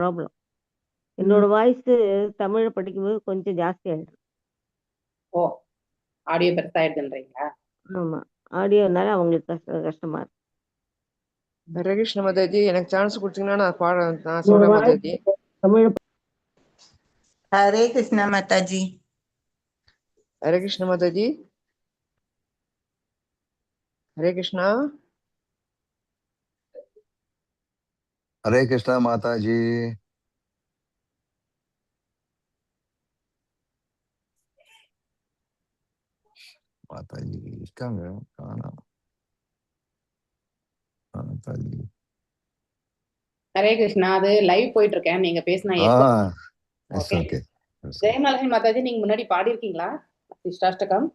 Problem. ம். என்னோட voice தமிழ்ல படிக்கும்போது கொஞ்சம் ஜாஸ்தி ஆயிடுது. ஓ! ஆடியோ பெருசாயிடுதுன்றீங்களா? ஆமா. ஆடியோனால அவங்களுக்கு கஷ்டமா இருக்கு. ஹரே கிருஷ்ண மாதாஜி, எனக்கு சான்ஸ் கொடுத்தீங்கன்னா நான் என்னோட சொல்றேன் வாய்ஸ் மாதாஜி. தமிழ்ல हरे कृष्णा माता जी। ஹரே கிருஷ்ண மாதாஜி. ஹரே கிருஷ்ணா. हरे कृष्णा माता जी. माता जी இருக்காங்க காணோம். மாதா ஜி. ஹரே கிருஷ்ணா. அது லைவ் போயிட்டு இருக்கேன். நீங்க பேசினா எஸ் ஓகே. ஓகே. ஜெயமாலகி மாதாஜி, நீங்க முன்னாடி பாடியிருக்கீங்களா சிஷ்டாஷ்டகம்?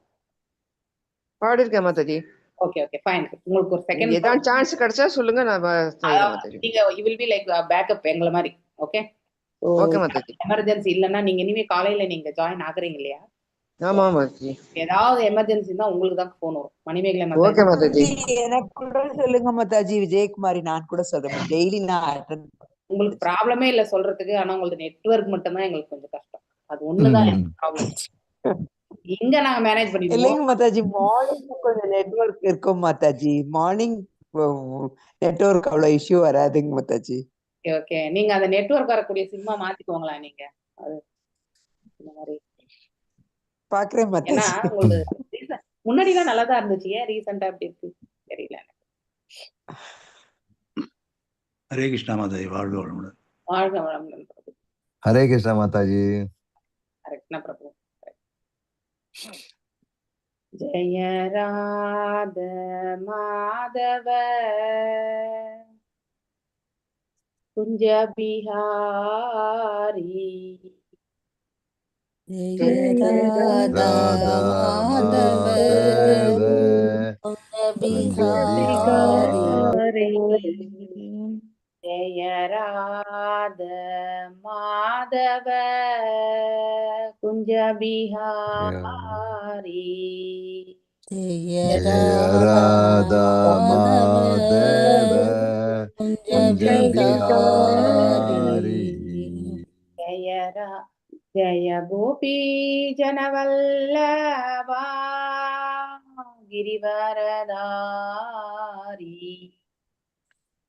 பாடிருக்கேன் மாதாஜி. Okay okay fine. உங்களுக்கு ஒரு செகண்ட் ஏதாவது சான்ஸ் கிடைச்சா சொல்லுங்க, நான் செய்யறேன் மாதாஜி. நீங்க you will be like backup எங்கள மாதிரி. ஓகே. ஓகே மாதாஜி. எமர்ஜென்சி இல்லைன்னா நீங்க இனிமே காலையில நீங்க ஜாயின் ஆகுறீங்க இல்லையா? ஆமா மாதாஜி. ஏதாவது எமர்ஜென்சி தான் உங்களுக்கு தான் போன் வரும். மணிமேகலை ஓகே மாதாஜி, மாதாஜி. எனக்கு கூட சொல்லுங்க மாதாஜி. விஜயகுமாரி நான் கூட சொல்றேன். டெய்லி நான் அட்டெண்ட். உங்களுக்கு ப்ராப்ளமே இல்ல சொல்றதுக்கு. ஆனா உங்களுக்கு நெட்வொர்க் மட்டும் தான் எங்களுக்கு கொஞ்சம் கஷ்டம். அது ஒண்ணுதான் ப்ராப்ளம். இங்க நாங்க மேனேஜ் பண்ணிடுவோம். இல்லைங்க மாதாஜி, மார்னிங் கொஞ்சம் நெட்வொர்க் இருக்கும் மாதாஜி. மார்னிங் நெட்வொர்க் அவ்வளவு இஷ்யூ வராதுங்க மாதாஜி. Okay okay. நீங்க அந்த நெட்வொர்க் வரக்கூடிய சிம்மா மாத்திக்கோங்களா நீங்க. அது இந்த மாதிரி பாக்குறேன் ஏன்னா மாதாஜி. உங்களுக்கு முன்னாடி எல்லாம் நல்லாதான் இருந்துச்சு. ஏன் ரீசெண்டா அப்படி இருக்கு தெரியல. ஹரே கிருஷ்ணா மாதாஜி. வாழ்க வளமுடன். வாழ்க வளமுடன் பிரபு. हरे कृष्णा माता जी. கரெக்ட்னா பிரபு. ஜெய ராத மாதவ குஞ்ச பிஹாரி. राधा माधव कुंज बिहारी. ஜெய ராத மாதவ குஞ்ச பிஹாரி. जय राधा माधव कुंज बिहारी. जय गोपी जनवल्लभा गिरिवरधारी.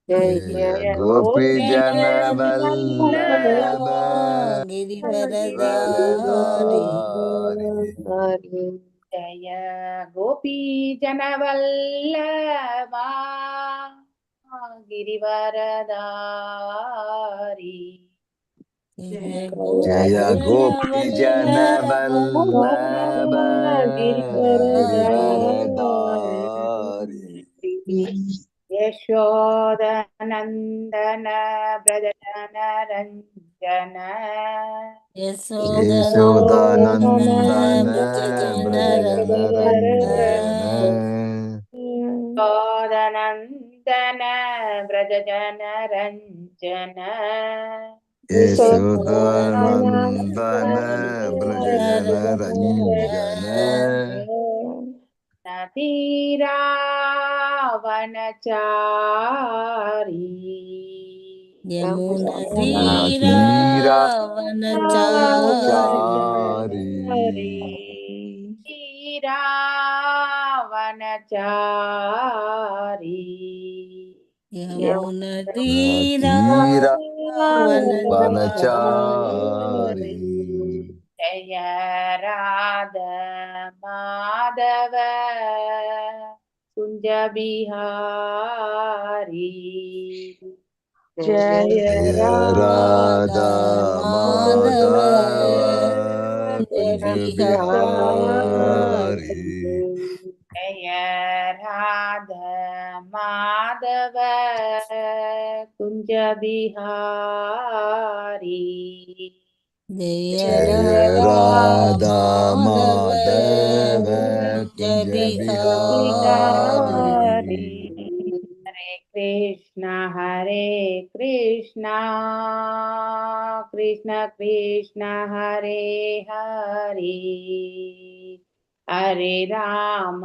जय गोपी जन वल्लभ गिरिवरधारी. जय गोपी जनवल्लभा गिरिवरधारी. जय गोपी जन वल्लभ गिरिवरधारी. यशोदनन्दन व्रजन रञ्जन. यशोदानन्दन व्रजन रञ्जन. यशोदनन्दन व्रजन रञ्जन. यशोदानन्दन व्रजन रञ्जन. तीरावनचारी. तीरावनचारी. तीरावनचारी. तीरावनचारी. जय राध माधव कुंज बिहारी. जय राधा माधव कुंज बिहारी. जय राधा माधव कुंज बिहारी. जय राधा माधव कुंज बिहारी. हरे कृष्णा कृष्ण कृष्ण हरे हरे. हरे Ram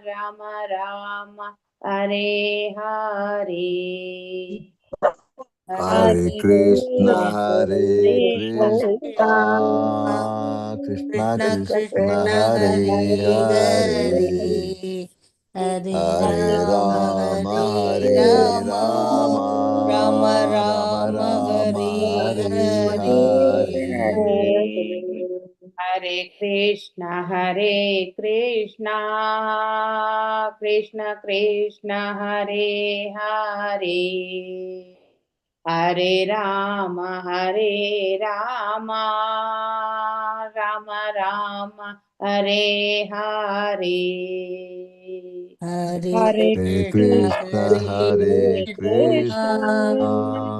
Ram Ram Hare Hare Hare Krishna, Hare Krishna, Krishna Krishna, Hare Hare, Hare Hare Rama, Rama, Hare Hare Rama, Rama, Rama Rama Rama, Rama, Hare Hare Hare. Hare. हरे Krishna Krishna Krishna Hare Hare Hare Ram Ram Ram Hare Hare Hare Hare Hare Krishna, Krishna, Hare Krishna,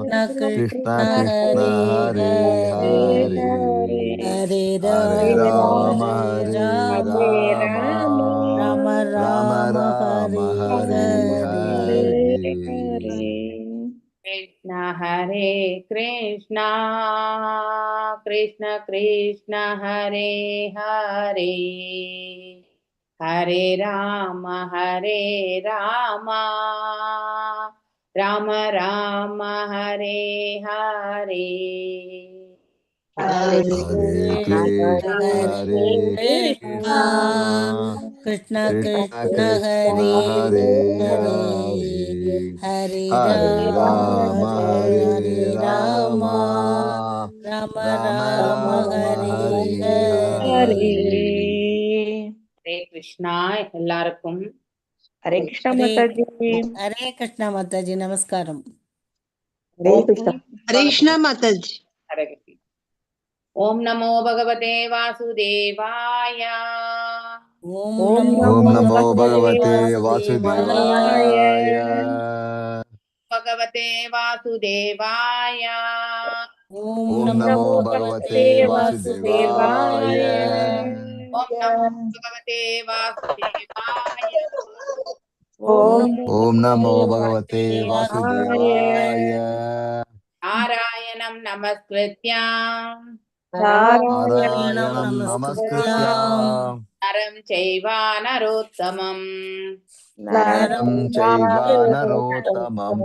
Krishna Krishna Krishna, Hare Hare Hare, Hare, Hare Hare Rama, Hare Rama, Rama, Rama Rama Rama, Rama, Hare Hare Hare. Hare. Krishna Krishna Hare Hare Hare Ram Ram Ram Hare Hare Hare Hare Krishna, Krishna, Hare Hare Krishna, Krishna, Krishna Krishna Krishna, Krishna, Hare Hare Hare, Hare, Hare Hare Rama, Rama, Hare Hare Rama, Rama, Rama Rama Rama, Rama, Hare Hare Hare. Hare. Hare Krishna எல்லாருக்கும் Hare Krishna Hare Mataji. Hare Krishna Mataji, Namaskaram. हरे कृष्ण हरे कृष्णा माता जी। हरे कृष्ण ओम नमो भगवते वासुदेवाय Om Om Namo Om Namo Bhagavate Bhagavate Vasudevaya. Vasudevaya. भगवते वासुदेवाय Om Om Namo Namo Bhagavate Bhagavate Vasudevaya. Vasudevaya. ओम नमो भगवते वासुदेवाय Om Om Namo Om Namo Bhagavate Bhagavate Vasudevaya. Vasudevaya. नारायणं नमस्कृत्यां Narayanam Narayanam Namaskrityam Namaskrityam नरं चैव नरोत्तमं Naram Naram Chaiva Narottamam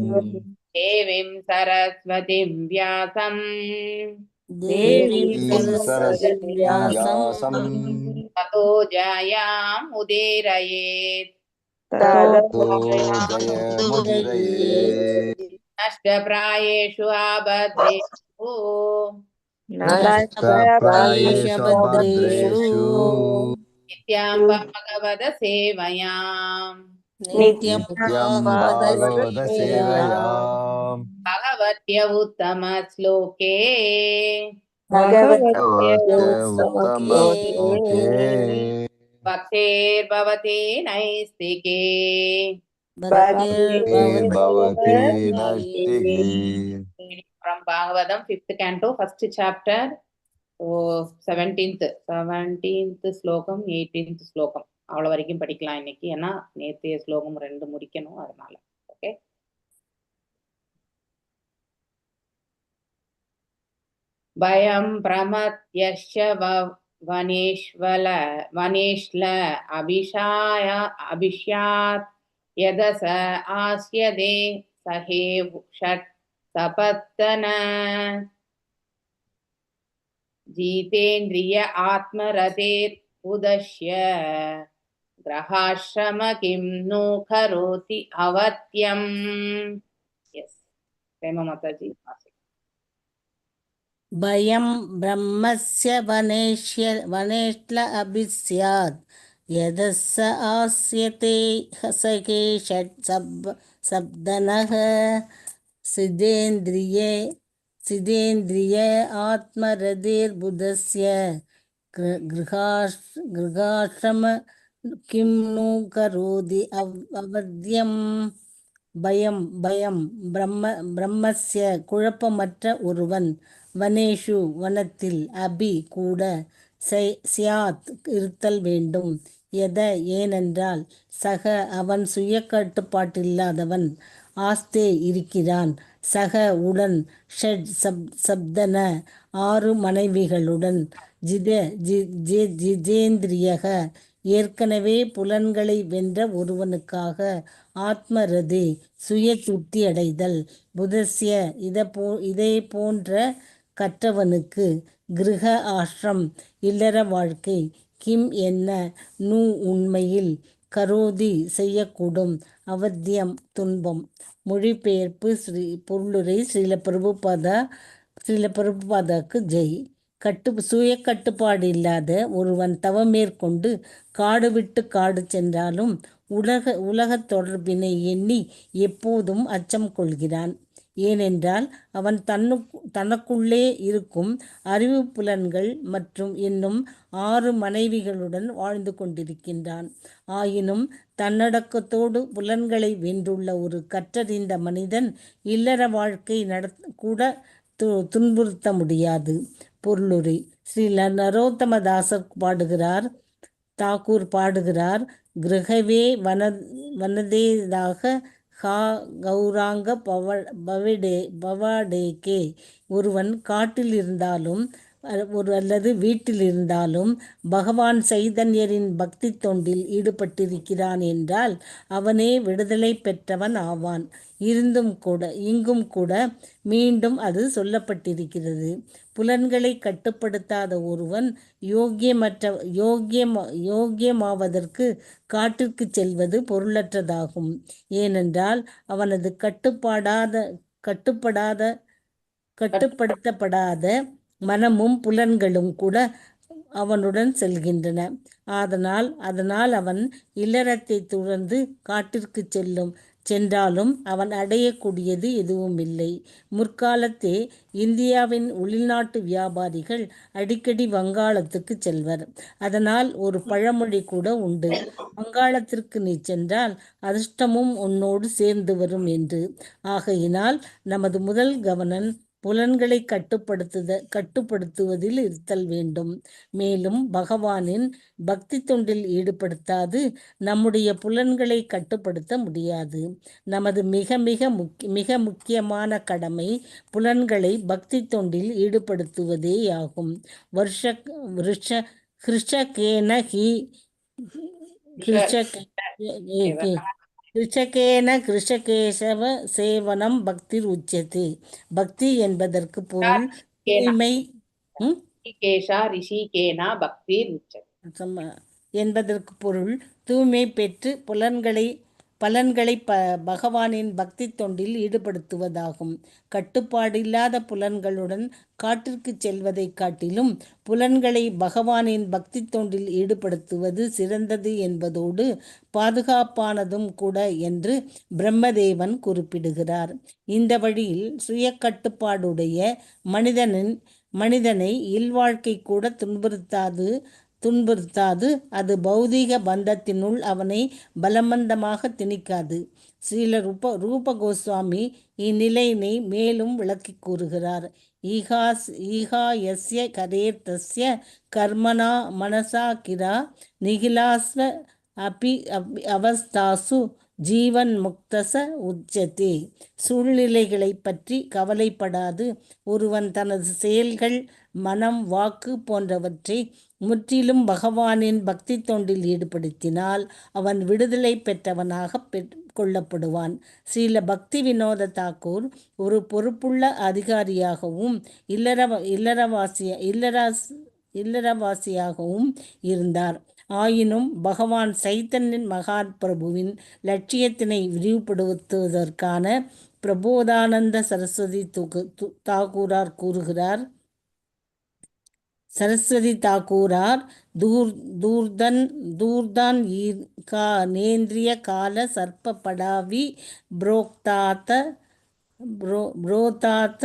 देवीं सरस्वतीं व्यासं Devim Devim Saraswati Saraswatim Vyasam Vyasam ततो जयाम् उदीरयेत् तो Jaya Mudiraye नष्टप्रायेषु आबद्धेषु Nashta Nashtaprayesha Prayesha Badreshu Bhadreshu नित्यां भगवदसेवयाम् Nityam Nityam Bhagavata Bhagavata Sevayam Sevayam भगवत्य उत्तमश्लोके Bhagavate Bhagavate Uttamashloke Uttamaste भक्तेर्भवति नैस्तिके Bhaktir Bhaktir Bhavati Bhavati Naisti. Nastiki. from Bhagavatam 5th canto first chapter so 17th ஸ்லோகம் 18th ஸ்லோகம் அவ்வளவு வரைக்கும் படிக்கலாம் இன்னைக்கு ஏன்னா நேற்றைய ஸ்லோகம் 2 முடிக்கணும் அதனால ஓகே பயம் பிரமத்யஸ்ய वनेश्ल अभिष्यात् यदस आस्यदे सहेव षट् सपत्तन जितेन्द्रिय आत्मरतेर् उदश्य ग्रहाश्रम किं नु करोति अवत्यम् यस प्रेमा माताजी Bhayam brahmasya vaneshla abhisyaத் yadassa asyate hasake shat sabdanah sidendriye atmaradir budasya grihashrama kim nu karodi avadyam பயம் பிரம்மஸ்ய குழப்பமற்ற ஒருவன் வனேஷு வனத்தில் அபி கூட சியாத் இருத்தல் வேண்டும் ஏனென்றால் சக அவன் சுய கட்டுப்பாட்டில்லாதவன் ஆஸ்தே இருக்கிறான் சக உடன் ஷட் சப்தன 6 மனைவிகளுடன் ஜிதேந்திரியக ஏற்கனவே புலன்களை வென்ற ஒருவனுக்காக ஆத்மரதி சுய திருப்தி அடைதல் புதஸ்ய இதே போன்ற கற்றவனுக்கு கிருஹ ஆஷ்ரம் இல்லற வாழ்க்கை கிம் என்ன நூ உண்மையில் கரோதி செய்யக்கூடும் அவத்தியம் துன்பம். மொழிபெயர்ப்பு பொருளுரை ஸ்ரீல பிரபுபாதாக்கு ஜெய். சுய கட்டுப்பாடு இல்லாத ஒருவன் தவம் மேற்கொண்டு காடு விட்டு காடு சென்றாலும் உலக தொடர்பினை எண்ணி எப்போதும் அச்சம் கொள்கிறான். ஏனென்றால் அவன் தனக்குள்ளே இருக்கும் அறிவு புலன்கள் மற்றும் இன்னும் 6 மனைவிகளுடன் வாழ்ந்து கொண்டிருக்கின்றான். ஆயினும் தன்னடக்கத்தோடு புலன்களை வென்றுள்ள ஒரு கற்றறிந்த மனிதன் இல்லற வாழ்க்கை கூட துன்புறுத்த முடியாது. பொருளுரை ஸ்ரீ நரோத்தமதாசர் தாக்கூர் பாடுகிறார். கிரகவே வனதேதாக ஹா கௌராங்க பவடேகே. ஒருவன் காட்டில் இருந்தாலும் அல்லது வீட்டில் இருந்தாலும் பகவான் சைதன்யரின் பக்தி தொண்டில் ஈடுபட்டிருக்கிறான் என்றால் அவனே விடுதலை பெற்றவன் ஆவான். இங்கும் கூட மீண்டும் அது சொல்லப்பட்டிருக்கிறது. புலன்களை கட்டுப்படுத்தாத ஒருவன் யோக்கியமாவதற்கு காட்டிற்கு செல்வது பொருளற்றதாகும். ஏனென்றால் அவனது கட்டுப்படுத்தப்படாத மனமும் புலன்களும் கூட அவனுடன் செல்கின்றன. அதனால் அவன் இல்லறத்தை துறந்து காட்டிற்கு சென்றாலும் அவன் அடையக்கூடியது எதுவும் இல்லை. முற்காலத்தே இந்தியாவின் உள்நாட்டு வியாபாரிகள் அடிக்கடி வங்காளத்துக்கு செல்வர். அதனால் ஒரு பழமொழி கூட உண்டு, வங்காளத்திற்கு நீ சென்றால் அதிர்ஷ்டமும் உன்னோடு சேர்ந்து வரும் என்று. ஆகையினால் நமது முதல் கவனம் புலன்களை கட்டுப்படுத்துவதில் இருத்தல் வேண்டும். மேலும் பகவானின் பக்தி தொண்டில் ஈடுபடுத்தாது நம்முடைய புலன்களை கட்டுப்படுத்த முடியாது. நமது மிக முக்கியமான கடமை புலன்களை பக்தி தொண்டில் ஈடுபடுத்துவதேயாகும். கிருஷகேன கிருஷகேசவ சேவனம் பக்திர் உச்சதே. பக்தி என்பதற்கு பொருள் தூய்மை என்பதற்கு பொருள் தூய்மை பெற்று பலன்களை பகவானின் பக்தி தொண்டில் ஈடுபடுத்துவதாகும். கட்டுப்பாடு இல்லாத புலன்களுடன் காட்டிற்கு செல்வதை காட்டிலும் புலன்களை பகவானின் பக்தி தொண்டில் ஈடுபடுத்துவது சிறந்தது என்பதோடு பாதுகாப்பானதும் கூட என்று பிரம்மதேவன் குறிப்பிடுகிறார். இந்த வழியில் சுய கட்டுப்பாடுடைய மனிதனை இல்வாழ்க்கை கூட துன்புறுத்தாது. அது பௌதீக பந்தத்தினுள் அவனை பலவந்தமாக திணிக்காது. ஸ்ரீல ரூப கோஸ்வாமி இந்நிலையினை மேலும் விளக்கி கூறுகிறார். ஈகா யஸ்ய கரேர் தஸ்ய கர்மணா மனசா கிரா நிகிலாஸ்வ அவஸ்தாசு ஜீவன் முக்தச உச்சதே. சூழ்நிலைகளை பற்றி கவலைப்படாது ஒருவன் தனது செயல்கள், மனம், வாக்கு போன்றவற்றை முற்றிலும் பகவானின் பக்தி தொண்டில் ஈடுபடுத்தினால் அவன் விடுதலை பெற்றவனாக கொள்ளப்படுவான். ஸ்ரீல பக்தி வினோத தாக்கூர் ஒரு பொறுப்புள்ள அதிகாரியாகவும் இல்லறவாசியாகவும் இருந்தார். ஆயினும் பகவான் சைத்தன்யன் மகாபிரபுவின் லட்சியத்தினை விரிவுபடுத்துவதற்கான பிரபோதானந்த சரஸ்வதி தாக்கூரார் கூறுகிறார். தூர்தான் ஈர்கா நேந்திரிய கால சர்ப்ப படாவி புரோதாத்த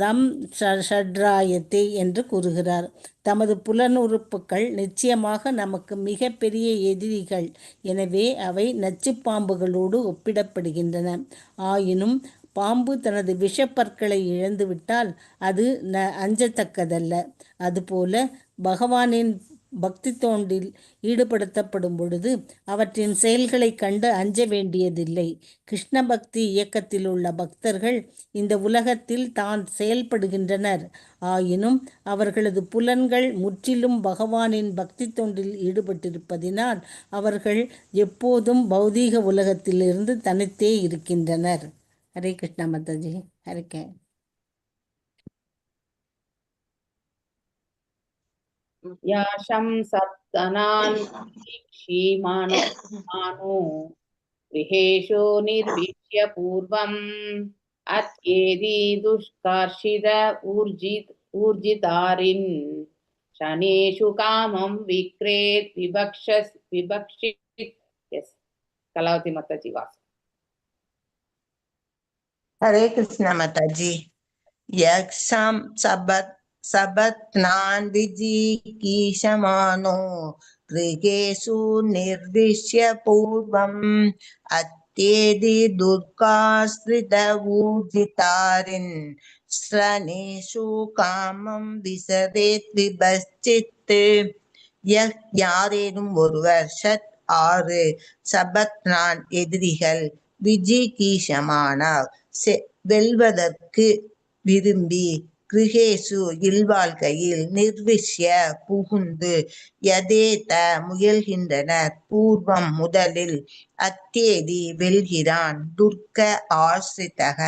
தம் ஷட்ராயத்தே என்று கூறுகிறார். தமது புலனுறுப்புகள் நிச்சயமாக நமக்கு மிக பெரிய எதிரிகள். எனவே அவை நச்சு பாம்புகளோடு ஒப்பிடப்படுகின்றன. ஆயினும் பாம்பு தனது விஷப்பற்களை இழந்துவிட்டால் அது அஞ்சத்தக்கதல்ல. அதுபோல பகவானின் பக்தி தொண்டில் ஈடுபடுத்தப்படும் பொழுது அவற்றின் செயல்களை கண்டு அஞ்ச வேண்டியதில்லை. கிருஷ்ண பக்தி இயக்கத்தில் உள்ள பக்தர்கள் இந்த உலகத்தில் தான் செயல்படுகின்றனர். ஆயினும் அவர்களது புலன்கள் முற்றிலும் பகவானின் பக்தி தொண்டில் ஈடுபட்டிருப்பதினால் அவர்கள் எப்போதும் பௌதீக உலகத்திலிருந்து தனித்தே இருக்கின்றனர். ஹரே கிருஷ்ணா மாதாஜி. ஹரிக்கே. யாஷம் சப்தனான் ஷீமானோ गृहेषु निर्विश्य पूर्वम् अत्येदि दुष्कार्षित ऊर्जितारिन् शनेषु कामं विक्रेत् विभक्षित. Yes. कलावती माताजी वास. हरे कृष्णा माताजी. यक्षाम सबत्नान विजिकीषमानो गृहेषु निर्विश्य पूर्वम् अत्येदि दुर्गाश्रित ऊर्जितारिन् श्रनेषु कामं विसरेत् विभश्चित्. யாரேனும் ஒருவர் ஷட் 6 சபத்னான் எதிரிகள் விஜிகீஷமானார் வெல்வதற்கு விரும்பி கிருஹேசு இல்வாழ்க்கையில் நிர்விஷ்ய புகுந்து யதேத முயல்கின்றனர் பூர்வம் முதலில் அத்தேதி வெல்கிறான் துர்க்க ஆசிரிதக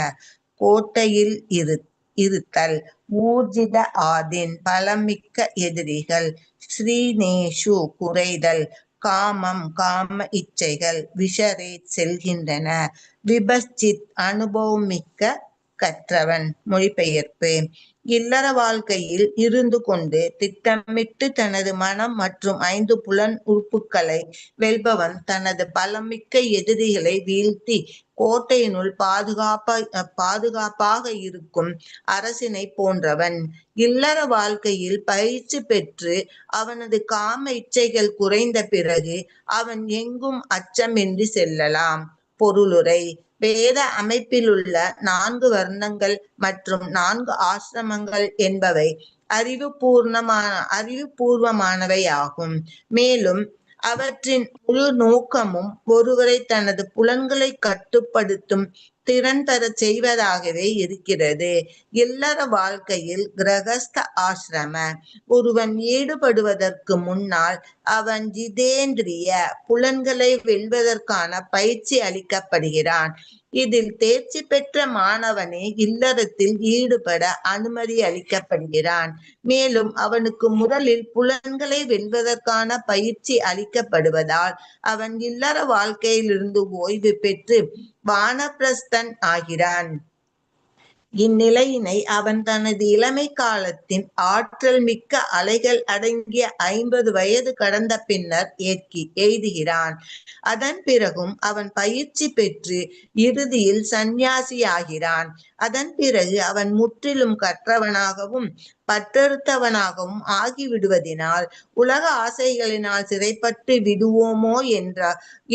கோட்டையில் இருத்தல் ஊர்ஜித ஆதின் பலமிக்க எதிரிகள் ஸ்ரீநேஷு குறைதல் காமம் காம இச்சைகள் விஷரே செல்கின்றன விபஸ்சித் அனுபவமிக்க கற்றவன். மொழிபெயர்ப்பு. இல்லற வாழ்க்கையில் இருந்து கொண்டு திட்டமிட்டு தனது மனம் மற்றும் 5 புலன் உறுப்புகளை வெல்பவன் தனது பலமிக்க எதிரிகளை வீழ்த்தி கோட்டையினுள் பாதுகாப்பாக இருக்கும் அரசினை போன்றவன். இல்லற வாழ்க்கையில் பயிற்சி பெற்று அவனது காம இச்சைகள் குறைந்த பிறகு அவன் எங்கும் அச்சமின்றி செல்லலாம். பொருளுரை. வேத அமைப்பிலுள்ள 4 வர்ணங்கள் மற்றும் 4 ஆசிரமங்கள் என்பவை அறிவுபூர்வமானவை ஆகும். மேலும் அவற்றின் முழு நோக்கமும் ஒருவரை தனது புலன்களை கட்டுப்படுத்தும் திறன் பெற செய்வதாகவே இருக்கிறது. இல்லற வாழ்க்கையில் கிரகஸ்த ஆசிரம ஒருவன் ஈடுபடுவதற்கு முன்னால் அவன் ஜிதேந்திரிய புலன்களை வெல்வதற்கான பயிற்சி அளிக்கப்படுகிறான். இதில் தேர்ச்சி பெற்ற மாணவனே இல்லறத்தில் ஈடுபட அனுமதி அளிக்கப்படுகிறான். மேலும் அவனுக்கு முதலில் புலன்களை வெல்வதற்கான பயிற்சி அளிக்கப்படுவதால் அவன் இல்லற வாழ்க்கையிலிருந்து ஓய்வு பெற்று வானப்பிரஸ்தன் ஆகிறான். இந்நிலையினை அவன் தனது இளமை காலத்தின் ஆற்றல் மிக்க அலைகள் அடங்கிய 50 வயது கடந்த பின்னர் எய்துகிறான். அதன் பிறகும் அவன் பயிற்சி பெற்று இறுதியில் சந்நியாசியாகிறான். அதன் பிறகு அவன் முற்றிலும் கற்றவனாகவும் பற்றறுத்தவனாகவும் ஆகிவிடுவதினால் உலக ஆசைகளினால் சிறைப்பட்டு விடுவோமோ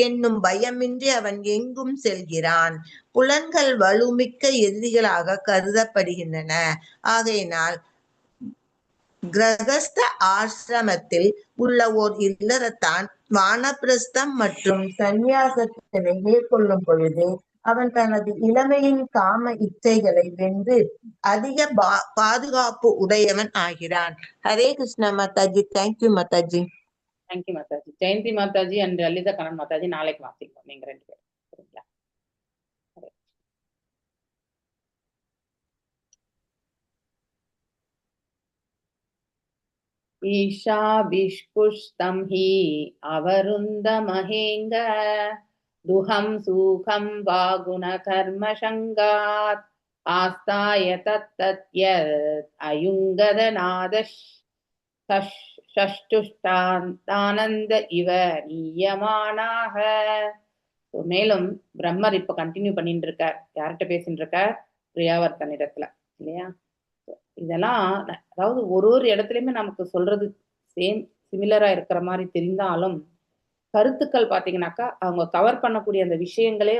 என்னும் பயமின்றி அவன் எங்கும் செல்கிறான். புலன்கள் வலுமிக்க எதிரிகளாக கருதப்படுகின்றன. ஆகையினால் கிரகஸ்த ஆசிரமத்தில் உள்ள ஓர் இல்லறத்தான் வானப்பிரஸ்தம் மற்றும் சந்நியாசத்தினை மேற்கொள்ளும் பொழுது அவன் தனது இளமையின் காம இச்சைகளை வென்று அதிக பாதுகாப்பு உடையவன் ஆகிறான். Hare Krishna mataji. Thank you mataji. Thank you mataji. Jayanthi mataji and Lalitha Kannan mataji நாளைக்கு வாசிப்போம். நீங்க 2 பேரும் சரிங்களா? ஈஷா விஷ்புஷ்தம் ஹி அவருந்த மஹேங்க துஹம் சூகம் வாகுண கர்ம சங்காத் ஆஸ்தாய தத்யத் அயுங்கத நாதஷ் ஷஷ்டுஷ்டானந்த இவ நீயமானாக. மேலும் பிரம்மர் இப்ப கண்டினியூ பண்ணிட்டு இருக்கார். யார்கிட்ட பேசிட்டு இருக்கார்? பிரியாவர்த்தனிடத்துல இல்லையா? இதெல்லாம் அதாவது ஒரு இடத்துலயுமே நமக்கு சொல்றது சிமிலரா இருக்கிற மாதிரி தெரிந்தாலும் கருத்துக்கள் பாத்தீங்கன்னாக்கா அவங்க கவர் பண்ணக்கூடிய அந்த விஷயங்களே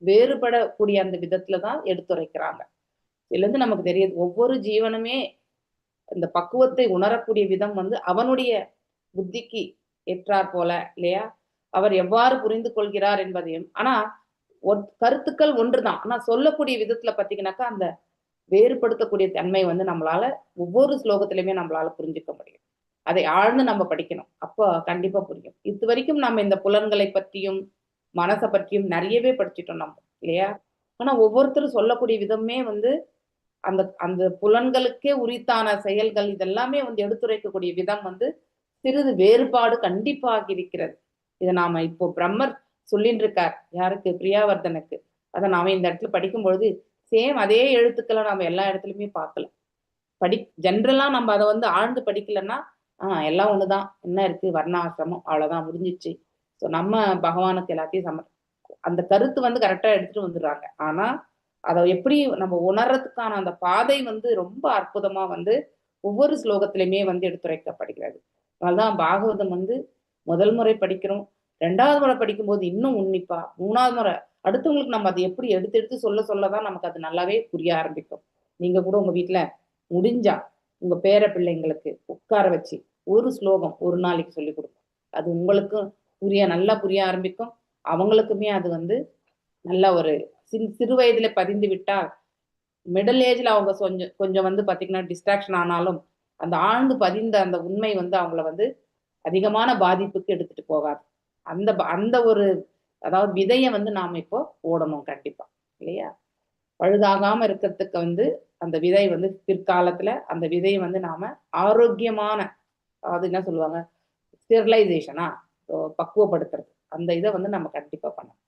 வேறுபடக்கூடிய அந்த விதத்துலதான் எடுத்துரைக்கிறாங்க. இதுல இருந்து நமக்கு தெரியுது ஒவ்வொரு ஜீவனுமே இந்த பக்குவத்தை உணரக்கூடிய விதம் அவனுடைய புத்திக்கு ஏற்றார் போல இல்லையா, அவர் எவ்வாறு புரிந்து கொள்கிறார் என்பதையும், ஆனா கருத்துக்கள் ஒன்றுதான், ஆனா சொல்லக்கூடிய விதத்துல பாத்தீங்கன்னாக்கா அந்த வேறுபடுத்தக்கூடிய தன்மை வந்து நம்மளால ஒவ்வொரு ஸ்லோகத்திலுமே நம்மளால புரிஞ்சுக்க முடியும். அதை ஆழ்ந்து நம்ம படிக்கணும், அப்போ கண்டிப்பா புரியும். இது வரைக்கும் நம்ம இந்த புலன்களை பற்றியும் மனசை பற்றியும் நிறையவே படிச்சுட்டோம் நம்ம இல்லையா. ஆனா ஒவ்வொருத்தரும் சொல்லக்கூடிய விதமே வந்து அந்த அந்த புலன்களுக்கே உரித்தான செயல்கள் இதெல்லாமே வந்து எடுத்துரைக்கக்கூடிய விதம் வந்து சிறிது வேறுபாடு கண்டிப்பாக இருக்கிறது. இதை நாம இப்போ பிரம்மர் சொல்லிட்டு இருக்கார் யாருக்கு, பிரியாவர்தனுக்கு. அதை நாம இந்த இடத்துல படிக்கும் பொழுது சேம் அதே எழுத்துக்களை நாம எல்லா இடத்துலயுமே பார்க்கல. ஜென்ரலா நம்ம அதை வந்து ஆழ்ந்து படிக்கலன்னா எல்லாம் ஒண்ணுதான், என்ன இருக்கு, வர்ணாசிரமம் அவ்வளவுதான், முடிஞ்சிச்சு. ஸோ நம்ம பகவானுக்கு எல்லாத்தையும் அந்த கருத்து வந்து கரெக்டா எடுத்துட்டு வந்துடுறாங்க. ஆனா அதை எப்படி நம்ம உணர்றதுக்கான அந்த பாதை வந்து ரொம்ப அற்புதமா வந்து ஒவ்வொரு ஸ்லோகத்திலுமே வந்து எடுத்துரைக்கப்படுகிறது. அதனால்தான் பாகவதம் வந்து முதல் முறை படிக்கிறோம், 2வது முறை படிக்கும்போது இன்னும் உன்னிப்பா, 3வது முறை அடுத்தவங்களுக்கு நம்ம அதை எப்படி எடுத்து சொல்லதான் நமக்கு அது நல்லாவே புரிய ஆரம்பிக்கும். நீங்க கூட உங்க வீட்டுல முடிஞ்சா உங்க பேர பிள்ளைங்களுக்கு உட்கார வச்சு ஒரு ஸ்லோகம் ஒரு நாளைக்கு சொல்லி கொடுக்கும். அது உங்களுக்கும் நல்லா புரிய ஆரம்பிக்கும், அவங்களுக்குமே அது வந்து நல்ல ஒரு சிறு வயதுல பதிந்து விட்டா மிடில் ஏஜ்ல அவங்க கொஞ்சம் வந்து பாத்தீங்கன்னா டிஸ்ட்ராக்ஷன் ஆனாலும் அந்த ஆழ்ந்து பதிந்த அந்த உண்மை வந்து அவங்கள வந்து அதிகமான பாதிப்புக்கு எடுத்துட்டு போகாது. அந்த ஒரு அதாவது விதைய வந்து நாம இப்போ போடணும் கண்டிப்பா இல்லையா. பழுதாகாம இருக்கிறதுக்கு வந்து அந்த விதை வந்து பிற்காலத்துல அந்த விதையை வந்து நாம ஆரோக்கியமான, அதாவது என்ன சொல்லுவாங்க, ஸ்டெரிலைசேஷனா, பக்குவப்படுத்துறது, அந்த இதை வந்து நம்ம கண்டிப்பா பண்ணணும்.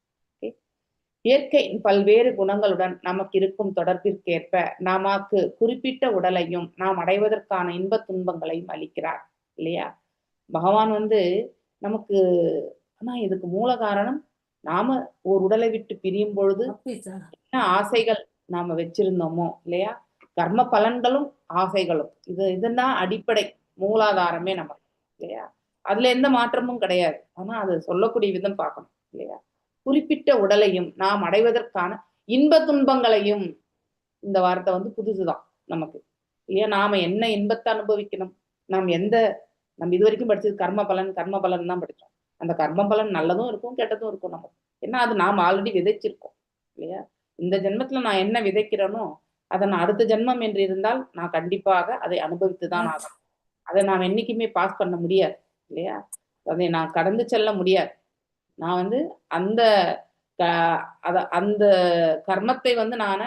இயற்கையின் பல்வேறு குணங்களுடன் நமக்கு இருக்கும் தொடர்பிற்கேற்ப நமக்கு குறிப்பிட்ட உடலையும் நாம் அடைவதற்கான இன்ப துன்பங்களையும் அளிக்கிறார் இல்லையா. பகவான் வந்து நமக்கு, ஆனா இதுக்கு மூல காரணம் நாம ஒரு உடலை விட்டு பிரியும் பொழுது என்ன ஆசைகள் நாம வச்சிருந்தோமோ இல்லையா, கர்ம பலன்களும் ஆசைகளும் இதுதான் அடிப்படை மூலாதாரமே நமக்கு இல்லையா. அதுல எந்த மாற்றமும் கிடையாது. ஆனா அது சொல்லக்கூடிய விதம் பார்க்கணும் இல்லையா. குறிப்பிட்ட உடலையும் நாம் அடைவதற்கான இன்ப துன்பங்களையும், இந்த வார்த்தை வந்து புதுசுதான் நமக்கு இல்லையா. நாம என்ன இன்பத்தை அனுபவிக்கணும், நம்ம இது வரைக்கும் படிச்சது கர்ம பலன் தான் படிச்சோம். அந்த கர்ம பலன் நல்லதும் இருக்கும் கெட்டதும் இருக்கும் நமக்கு. ஏன்னா அது நாம் ஆல்ரெடி விதைச்சிருக்கோம் இல்லையா. இந்த ஜென்மத்துல நான் என்ன விதைக்கிறேனோ அதை நான் அடுத்த ஜென்மம் என்று இருந்தால் நான் கண்டிப்பாக அதை அனுபவித்துதான் ஆகணும். அதை நாம் என்னைக்குமே பாஸ் பண்ண முடியாது இல்லையா. அதை நான் கடந்து செல்ல முடியாது. நான் வந்து அந்த கர்மத்தை வந்து நான்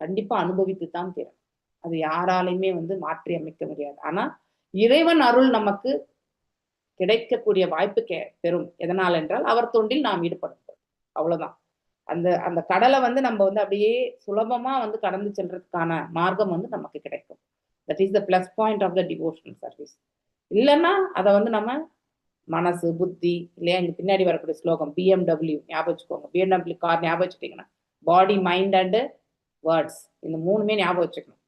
கண்டிப்பா அனுபவித்துத்தான் தீரேன். அது யாராலையுமே வந்து மாற்றி அமைக்க முடியாது. ஆனா இறைவன் அருள் நமக்கு கிடைக்கக்கூடிய வாய்ப்பு பெறும். எதனால் என்றால் அவர் தொண்டில் நாம் ஈடுபடுத்தோம், அவ்வளவுதான். அந்த கடலை வந்து நம்ம வந்து அப்படியே சுலபமா வந்து கடந்து செல்றதுக்கான மார்க்கம் வந்து நமக்கு கிடைக்கும். That is the plus point of the devotional service. இல்லைன்னா அதை வந்து நம்ம மனசு புத்தி இல்லையா, இங்க பின்னாடி வரக்கூடிய ஸ்லோகம் BMW ஞாபகம் வச்சுக்கோங்க. BMW கார் ஞாபகம் வச்சுட்டீங்கன்னா பாடி மைண்ட் அண்ட் வேர்ட்ஸ், இந்த 3மே ஞாபகம் வச்சுக்கணும்.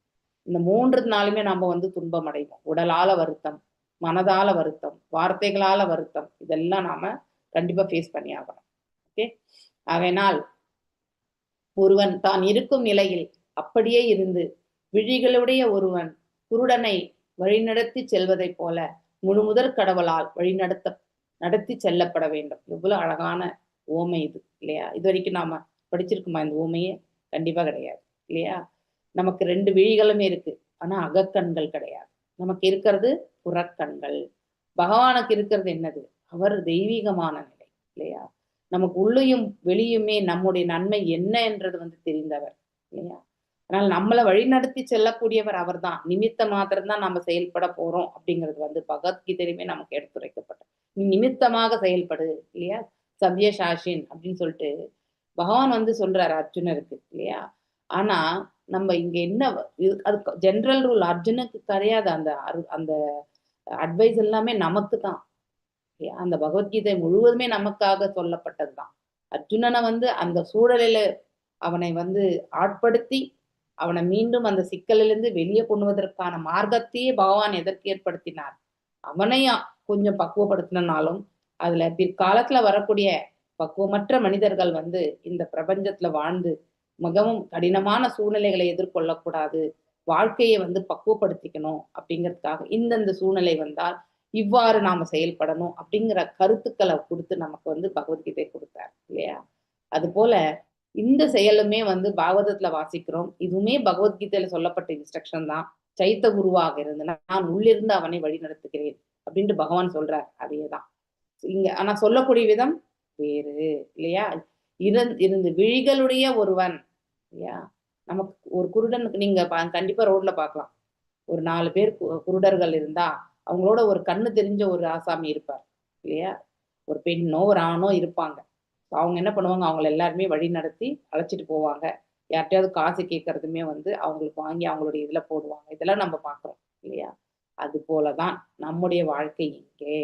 இந்த 3 நம்ம வந்து துன்பம் அடைவோம். உடலால வருத்தம், மனதால வருத்தம், வார்த்தைகளால வருத்தம், இதெல்லாம் நாம கண்டிப்பா ஃபேஸ் பண்ணி ஆகணும். ஓகே. அதனால் ஒருவன் தான் இருக்கும் நிலையில் அப்படியே இருந்து விழிகளுடைய ஒருவன் குருடனை வழிநடத்தி செல்வதை போல முழுமுதற் கடவுளால் நடத்தி செல்லப்பட வேண்டும். எவ்வளவு அழகான ஓமை இது இல்லையா. இது வரைக்கும் நாம படிச்சிருக்குமா இந்த ஓமையே? கண்டிப்பா கிடையாது இல்லையா. நமக்கு 2 விழிகளுமே இருக்கு, ஆனா அகக்கண்கள் கிடையாது. நமக்கு இருக்கிறது புறக்கண்கள். பகவானுக்கு இருக்கிறது என்னது? அவர் தெய்வீகமான நிலை இல்லையா. நமக்கு உள்ளேயும் வெளியுமே நம்முடைய நன்மை என்ன என்றது வந்து தெரிந்தவர் இல்லையா. அதனால நம்மளை வழிநடத்தி செல்லக்கூடியவர் அவர் தான். நிமித்த மாத்திரம்தான் நம்ம செயல்பட போறோம் அப்படிங்கிறது வந்து பகவத்கீதையிலுமே நமக்கு எடுத்துரைக்கப்பட்ட, நீ நிமித்தமாக செயல்படு இல்லையா. சத்யசாஷின் அப்படின்னு சொல்லிட்டு பகவான் வந்து சொல்றாரு அர்ஜுனருக்கு இல்லையா. ஆனா நம்ம இங்க என்ன, அது ஜெனரல் ரூல், அர்ஜுனுக்கு கிடையாது. அந்த அட்வைஸ் எல்லாமே நமக்கு தான். அந்த பகவத்கீதை முழுவதுமே நமக்காக சொல்லப்பட்டதுதான். அர்ஜுனனை வந்து அந்த சூழலில அவனை வந்து ஆட்படுத்தி அவனை மீண்டும் அந்த சிக்கலிலிருந்து வெளியே கொண்டுவதற்கான மார்க்கத்தையே பகவான் எதற்கு ஏற்படுத்தினார்? அவனையா கொஞ்சம் பக்குவப்படுத்தினாலும் அதுல பிற்காலத்துல வரக்கூடிய பக்குவமற்ற மனிதர்கள் வந்து இந்த பிரபஞ்சத்துல வாழ்ந்து மிகவும் கடினமான சூழ்நிலைகளை எதிர்கொள்ளக்கூடாது, வாழ்க்கையை வந்து பக்குவப்படுத்திக்கணும் அப்படிங்கிறதுக்காக இந்தந்த சூழ்நிலை வந்தால் இவ்வாறு நாம செயல்படணும் அப்படிங்கிற கருத்துக்களை கொடுத்து நமக்கு வந்து பகவத்கீதை கொடுத்தார் இல்லையா? அது போல இந்த செயலுமே வந்து பாகவதத்துல வாசிக்கிறோம். இதுவுமே பகவத்கீதையில சொல்லப்பட்ட இன்ஸ்ட்ரக்ஷன் தான். சைத்த குருவாக இருந்து நான் உள்ளிருந்து அவனை வழி நடத்துகிறேன் அப்படின்ட்டு பகவான் சொல்றார். அதேதான் இங்க. ஆனா சொல்லக்கூடிய விதம் வேறு இல்லையா? இருந்து விழிகளுடைய ஒருவன் இல்லையா? நமக்கு ஒரு குருடனுக்கு நீங்க கண்டிப்பா ரோட்ல பார்க்கலாம். ஒரு 4 பேர் குருடர்கள் இருந்தா அவங்களோட ஒரு கண்ணு தெரிஞ்ச ஒரு ஆசாமி இருப்பார் இல்லையா? ஒரு பெண்ணோ ஒரு ஆணோ இருப்பாங்க. அவங்க என்ன பண்ணுவாங்க, அவங்கள எல்லாருமே வழி நடத்தி அழைச்சிட்டு போவாங்க. யார்கிட்டயாவது காசு கேட்கறதுமே வந்து அவங்களுக்கு வாங்கி அவங்களுடைய இதுல போடுவாங்க. இதெல்லாம் நம்ம பார்க்கிறோம் இல்லையா? அது போலதான் நம்முடைய வாழ்க்கை இங்கே.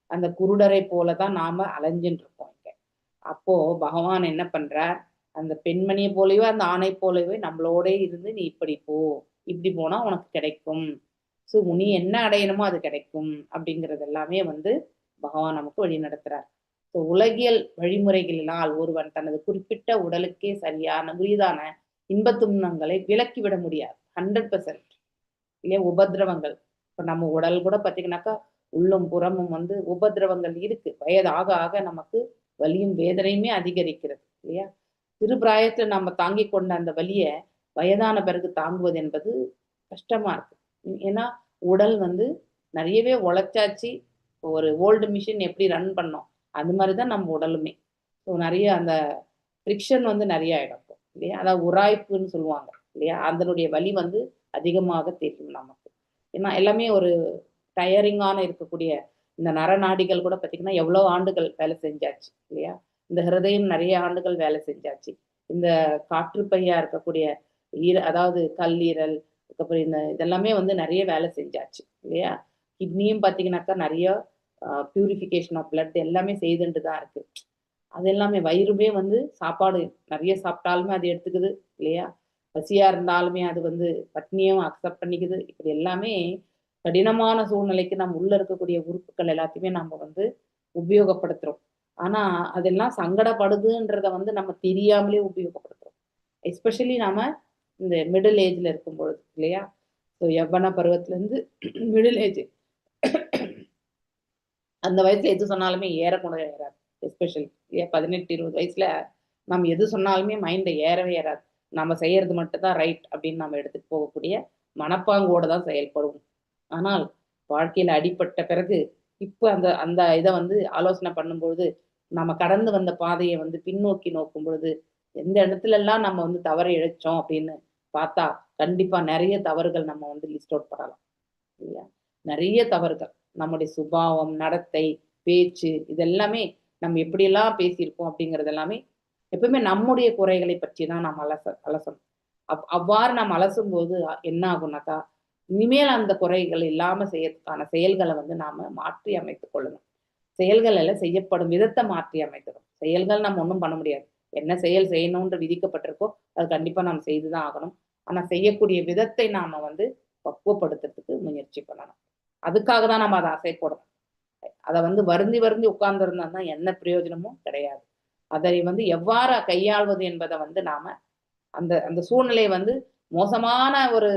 அந்த குருடரை போலதான் நாம அலைஞ்சுட்டு இருக்கோம் இங்க. அப்போ பகவான் என்ன பண்றார், அந்த பெண்மணியை போலவே அந்த ஆணை போலவே நம்மளோட இருந்து நீ இப்படி போ, இப்படி போனா உனக்கு கிடைக்கும், ஸோ நீ என்ன அடையணுமோ அது கிடைக்கும் அப்படிங்கிறது எல்லாமே வந்து பகவான் நமக்கு வழி நடத்துறார். ஸோ உலகியல் வழிமுறைகளினால் ஒருவன் தனது குறிப்பிட்ட உடலுக்கே சரியான உரிதான இன்பத் துன்பங்களை விலக்கிவிட முடியாது. 100% இல்லையா? உபதிரவங்கள் இப்போ நம்ம உடல் கூட பார்த்தீங்கன்னாக்கா உள்ளும் புறமும் வந்து உபதிரவங்கள் இருக்கு. வயது ஆக ஆக நமக்கு வலியும் வேதனையுமே அதிகரிக்கிறது இல்லையா? சிறு பிராயத்துல நம்ம தாங்கி கொண்ட அந்த வலியை வயதான பிறகு தாங்குவது என்பது கஷ்டமா இருக்கு. ஏன்னா உடல் வந்து நிறையவே உழைச்சாச்சு. ஒரு ஓல்டு மிஷின் எப்படி ரன் பண்ணோம் அது மாதிரிதான் நம்ம உடலுமே. ஸோ நிறைய அந்த ஃப்ரிக்ஷன் வந்து நிறைய ஆயிடும் இல்லையா? அதாவது உராய்ப்புன்னு சொல்லுவாங்க இல்லையா? அதனுடைய வலி வந்து அதிகமாக தெரியும் நமக்கு. ஏன்னா எல்லாமே ஒரு டயரிங்கான இருக்கக்கூடிய இந்த நரநாடிகள் கூட பார்த்தீங்கன்னா எவ்வளோ ஆண்டுகள் வேலை செஞ்சாச்சு இல்லையா? இந்த ஹிருதயம் நிறைய ஆண்டுகள் வேலை செஞ்சாச்சு. இந்த காற்றுப்பையா இருக்கக்கூடிய அதாவது கல்லீரல், அதுக்கப்புறம் இந்த இதெல்லாமே வந்து நிறைய வேலை செஞ்சாச்சு இல்லையா? கிட்னியும் பார்த்தீங்கன்னாக்கா நிறைய பியூரிஃபிகேஷன் ஆஃப் பிளட் எல்லாமே செய்துட்டு தான் இருக்கு. அது எல்லாமே வயிறுமே வந்து சாப்பாடு நிறைய சாப்பிட்டாலுமே அது எடுத்துக்குது இல்லையா? பசியா இருந்தாலுமே அது வந்து பட்னியும் அக்செப்ட் பண்ணிக்குது. இப்படி எல்லாமே கடினமான சூழ்நிலைக்கு நம்ம உள்ள இருக்கக்கூடிய உறுப்புகள் எல்லாத்தையுமே நம்ம வந்து உபயோகப்படுத்துறோம். ஆனா அதெல்லாம் சங்கடப்படுதுன்றத வந்து நம்ம தெரியாமலே உபயோகப்படுத்துறோம். எஸ்பெஷலி நாம இந்த மிடில் ஏஜ்ல இருக்கும் பொழுது இல்லையா? ஸோ யவ்வன பருவத்துல இருந்து மிடில் ஏஜ் அந்த வயசுல எது சொன்னாலுமே ஏறக்கூட ஏறாது. எஸ்பெஷலி 18-20 வயசுல நம்ம எது சொன்னாலுமே மைண்ட்ல ஏறவே ஏறாது. நம்ம செய்யறது மட்டும்தான் ரைட் அப்படின்னு நம்ம எடுத்துட்டு போகக்கூடிய மனப்பாங்கோட தான் செயல்படுவோம். ஆனால் வாழ்க்கையில அடிபட்ட பிறகு இப்ப அந்த அந்த இதை வந்து ஆலோசனை பண்ணும்பொழுது நம்ம கடந்து வந்த பாதையை வந்து பின்னோக்கி நோக்கும் பொழுது எந்த இடத்துல எல்லாம் நம்ம வந்து தவறு இழைச்சோம் அப்படின்னு பார்த்தா கண்டிப்பா நிறைய தவறுகள் நம்ம வந்து லிஸ்ட் அவுட் பண்ணலாம் இல்லையா? நிறைய தவறுகள் நம்முடைய சுபாவம், நடத்தை, பேச்சு இதெல்லாமே நம்ம எப்படியெல்லாம் பேசியிருக்கோம் அப்படிங்கிறது எல்லாமே எப்பவுமே நம்முடைய குறைகளை பற்றி தான் நாம் அலசணும். அவ்வாறு நாம் அலசும் போது என்ன ஆகும்னாக்கா இனிமேல் அந்த குறைகள் இல்லாம செய்யறதுக்கான செயல்களை வந்து நாம மாற்றி அமைத்துக் கொள்ளணும். செயல்கள் எல்லாம் செய்யப்படும் விதத்தை மாற்றி அமைக்கணும். செயல்கள் நம்ம ஒன்றும் பண்ண முடியாது. என்ன செயல் செய்யணும்ன்ற விதிக்கப்பட்டிருக்கோ அது கண்டிப்பா நாம் செய்துதான் ஆகணும். ஆனா செய்யக்கூடிய விதத்தை நாம வந்து பக்குவப்படுத்துறதுக்கு முயற்சி பண்ணணும். அதுக்காக தான் நம்ம அதை ஆசைப்படணும். அதை வந்து வருந்தி வருந்தி உட்கார்ந்து இருந்தோம்னா என்ன பிரயோஜனமும் கிடையாது. அதை வந்து எவ்வாறு கையாள்வது என்பதை வந்து நாம அந்த அந்த சூழ்நிலையை வந்து மோசமான ஒரு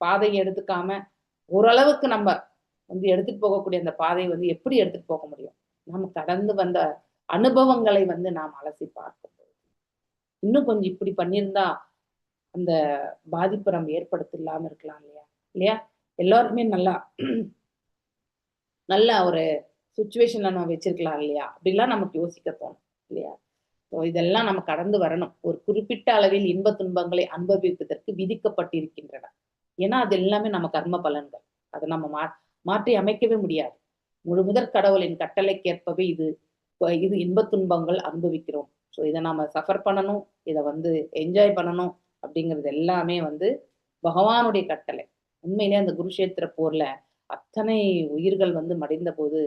பாதையை எடுத்துக்காம ஓரளவுக்கு நம்ம வந்து எடுத்துட்டு போகக்கூடிய அந்த பாதையை வந்து எப்படி எடுத்துட்டு போக முடியும்? நம்ம கடந்து வந்த அனுபவங்களை வந்து நாம் அலசி பார்க்கும் இன்னும் கொஞ்சம் இப்படி பண்ணியிருந்தா அந்த பாதிப்பு நம்ம ஏற்படுத்த இல்லாம இருக்கலாம் இல்லையா? இல்லையா? எல்லாருக்குமே நல்லா நல்ல ஒரு சுச்சுவேஷன்ல நம்ம வச்சிருக்கலாம் இல்லையா? அப்படிலாம் நமக்கு யோசிக்க தோணும் இல்லையா? ஸோ இதெல்லாம் நம்ம கடந்து வரணும். ஒரு குறிப்பிட்ட அளவில் இன்ப துன்பங்களை அனுபவிப்பதற்கு விதிக்கப்பட்டிருக்கின்றன. ஏன்னா அது எல்லாமே நம்ம கர்ம பலன்கள். அதை நம்ம மாற்றி அமைக்கவே முடியாது. முதற் கடவுளின் கட்டளைக்கேற்பவே இது இன்ப துன்பங்கள் அனுபவிக்கிறோம். ஸோ இதை நாம சஃபர் பண்ணணும், இதை வந்து என்ஜாய் பண்ணணும் அப்படிங்கிறது எல்லாமே வந்து பகவானுடைய கட்டளை. உண்மையிலே அந்த குருஷேத்திர போர்ல அத்தனை உயிர்கள் வந்து மடிந்த போது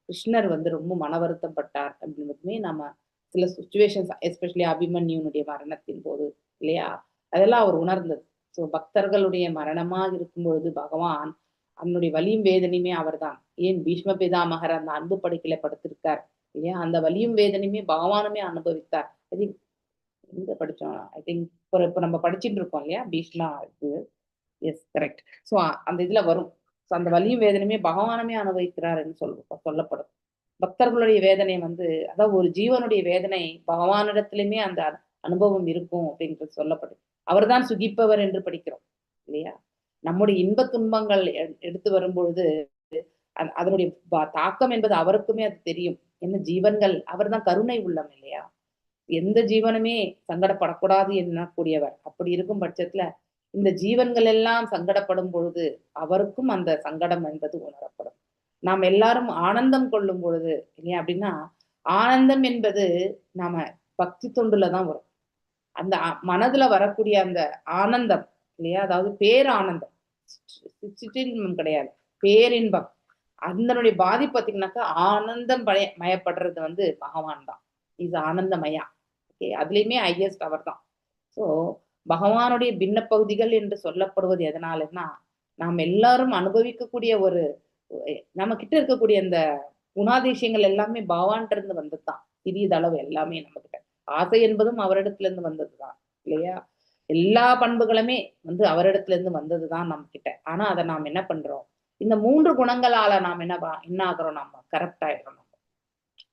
கிருஷ்ணர் வந்து ரொம்ப மன வருத்தம் பட்டார் அப்படின்றதுமே நம்ம சில சுச்சுவேஷன்ஸ் எஸ்பெஷலி அபிமன்யுனுடைய மரணத்தின் போது இல்லையா? அதெல்லாம் அவர் உணர்ந்தது. ஸோ பக்தர்களுடைய மரணமாக இருக்கும் பொழுது பகவான் அவனுடைய வலியும் வேதனையுமே அவர் தான். ஏன் பீஷ்ம பிதாமகர் அந்த அன்பு படுக்கையில படுத்திருக்கார் இல்லையா? அந்த வலியும் வேதனையுமே பகவானுமே அனுபவித்தார். ஐ திங்க் எங்க படிச்சோம், ஐ திங்க் இப்போ நம்ம படிச்சுட்டு இருக்கோம் இல்லையா? பீஷ்மா இது எஸ் கரெக்ட். ஸோ அந்த இதுல வரும் அந்த வலியும் வேதனையுமே பகவானுமே அனுபவிக்கிறார் என்று சொல்லப்படும். பக்தர்களுடைய வேதனை வந்து, அதாவது ஒரு ஜீவனுடைய வேதனை பகவானிடத்திலுமே அந்த அனுபவம் இருக்கும் அப்படின்றது சொல்லப்படும். அவர்தான் சுகிப்பவர் என்று படிக்கிறோம் இல்லையா? நம்முடைய இன்ப துன்பங்கள் எடுத்து வரும்பொழுது அதனுடைய தாக்கம் என்பது அவருக்குமே அது தெரியும். என்ன ஜீவன்கள், அவர் தான் கருணை உள்ளம் இல்லையா? எந்த ஜீவனுமே சங்கடப்படக்கூடாது என்னக்கூடியவர். அப்படி இருக்கும் பட்சத்துல இந்த ஜீவன்கள் எல்லாம் சங்கடப்படும் பொழுது அவருக்கும் அந்த சங்கடம் என்பது உணரப்படும். நாம் எல்லாரும் ஆனந்தம் கொள்ளும் பொழுது இல்லையா? அப்படின்னா ஆனந்தம் என்பது நாம பக்தி தொண்டுல தான் வரும். அந்த மனதுல வரக்கூடிய அந்த ஆனந்தம் இல்லையா? அதாவது பேரானந்தம், சிற்றின்பம் கிடையாது, பேரின்பம். அதனுடைய பாதிப்பு பார்த்தீங்கன்னாக்கா ஆனந்தம் மயப்படுறது வந்து பகவான் தான். இது ஆனந்தமயா. ஓகே, அதுலயுமே ஹையஸ்ட் அவர் தான். ஸோ பகவானுடைய பின்ன பகுதிகள் என்று சொல்லப்படுவது எதனாலன்னா, நாம் எல்லாரும் அனுபவிக்கக்கூடிய ஒரு நம்ம கிட்ட இருக்கக்கூடிய இந்த குணாதிசயங்கள் எல்லாமே பகவான்கிட்ட இருந்து வந்ததுதான். சிறியதளவு எல்லாமே நம்ம கிட்ட. ஆசை என்பதும் அவரிடத்துல இருந்து வந்ததுதான் இல்லையா? எல்லா பண்புகளுமே வந்து அவரிடத்துல இருந்து வந்ததுதான் நம்ம கிட்ட. ஆனா அதை நாம் என்ன பண்றோம்? இந்த 3 குணங்களால நாம் என்ன ஆகிறோம்? நம்ம கரெக்ட் ஆயிடுறோம்.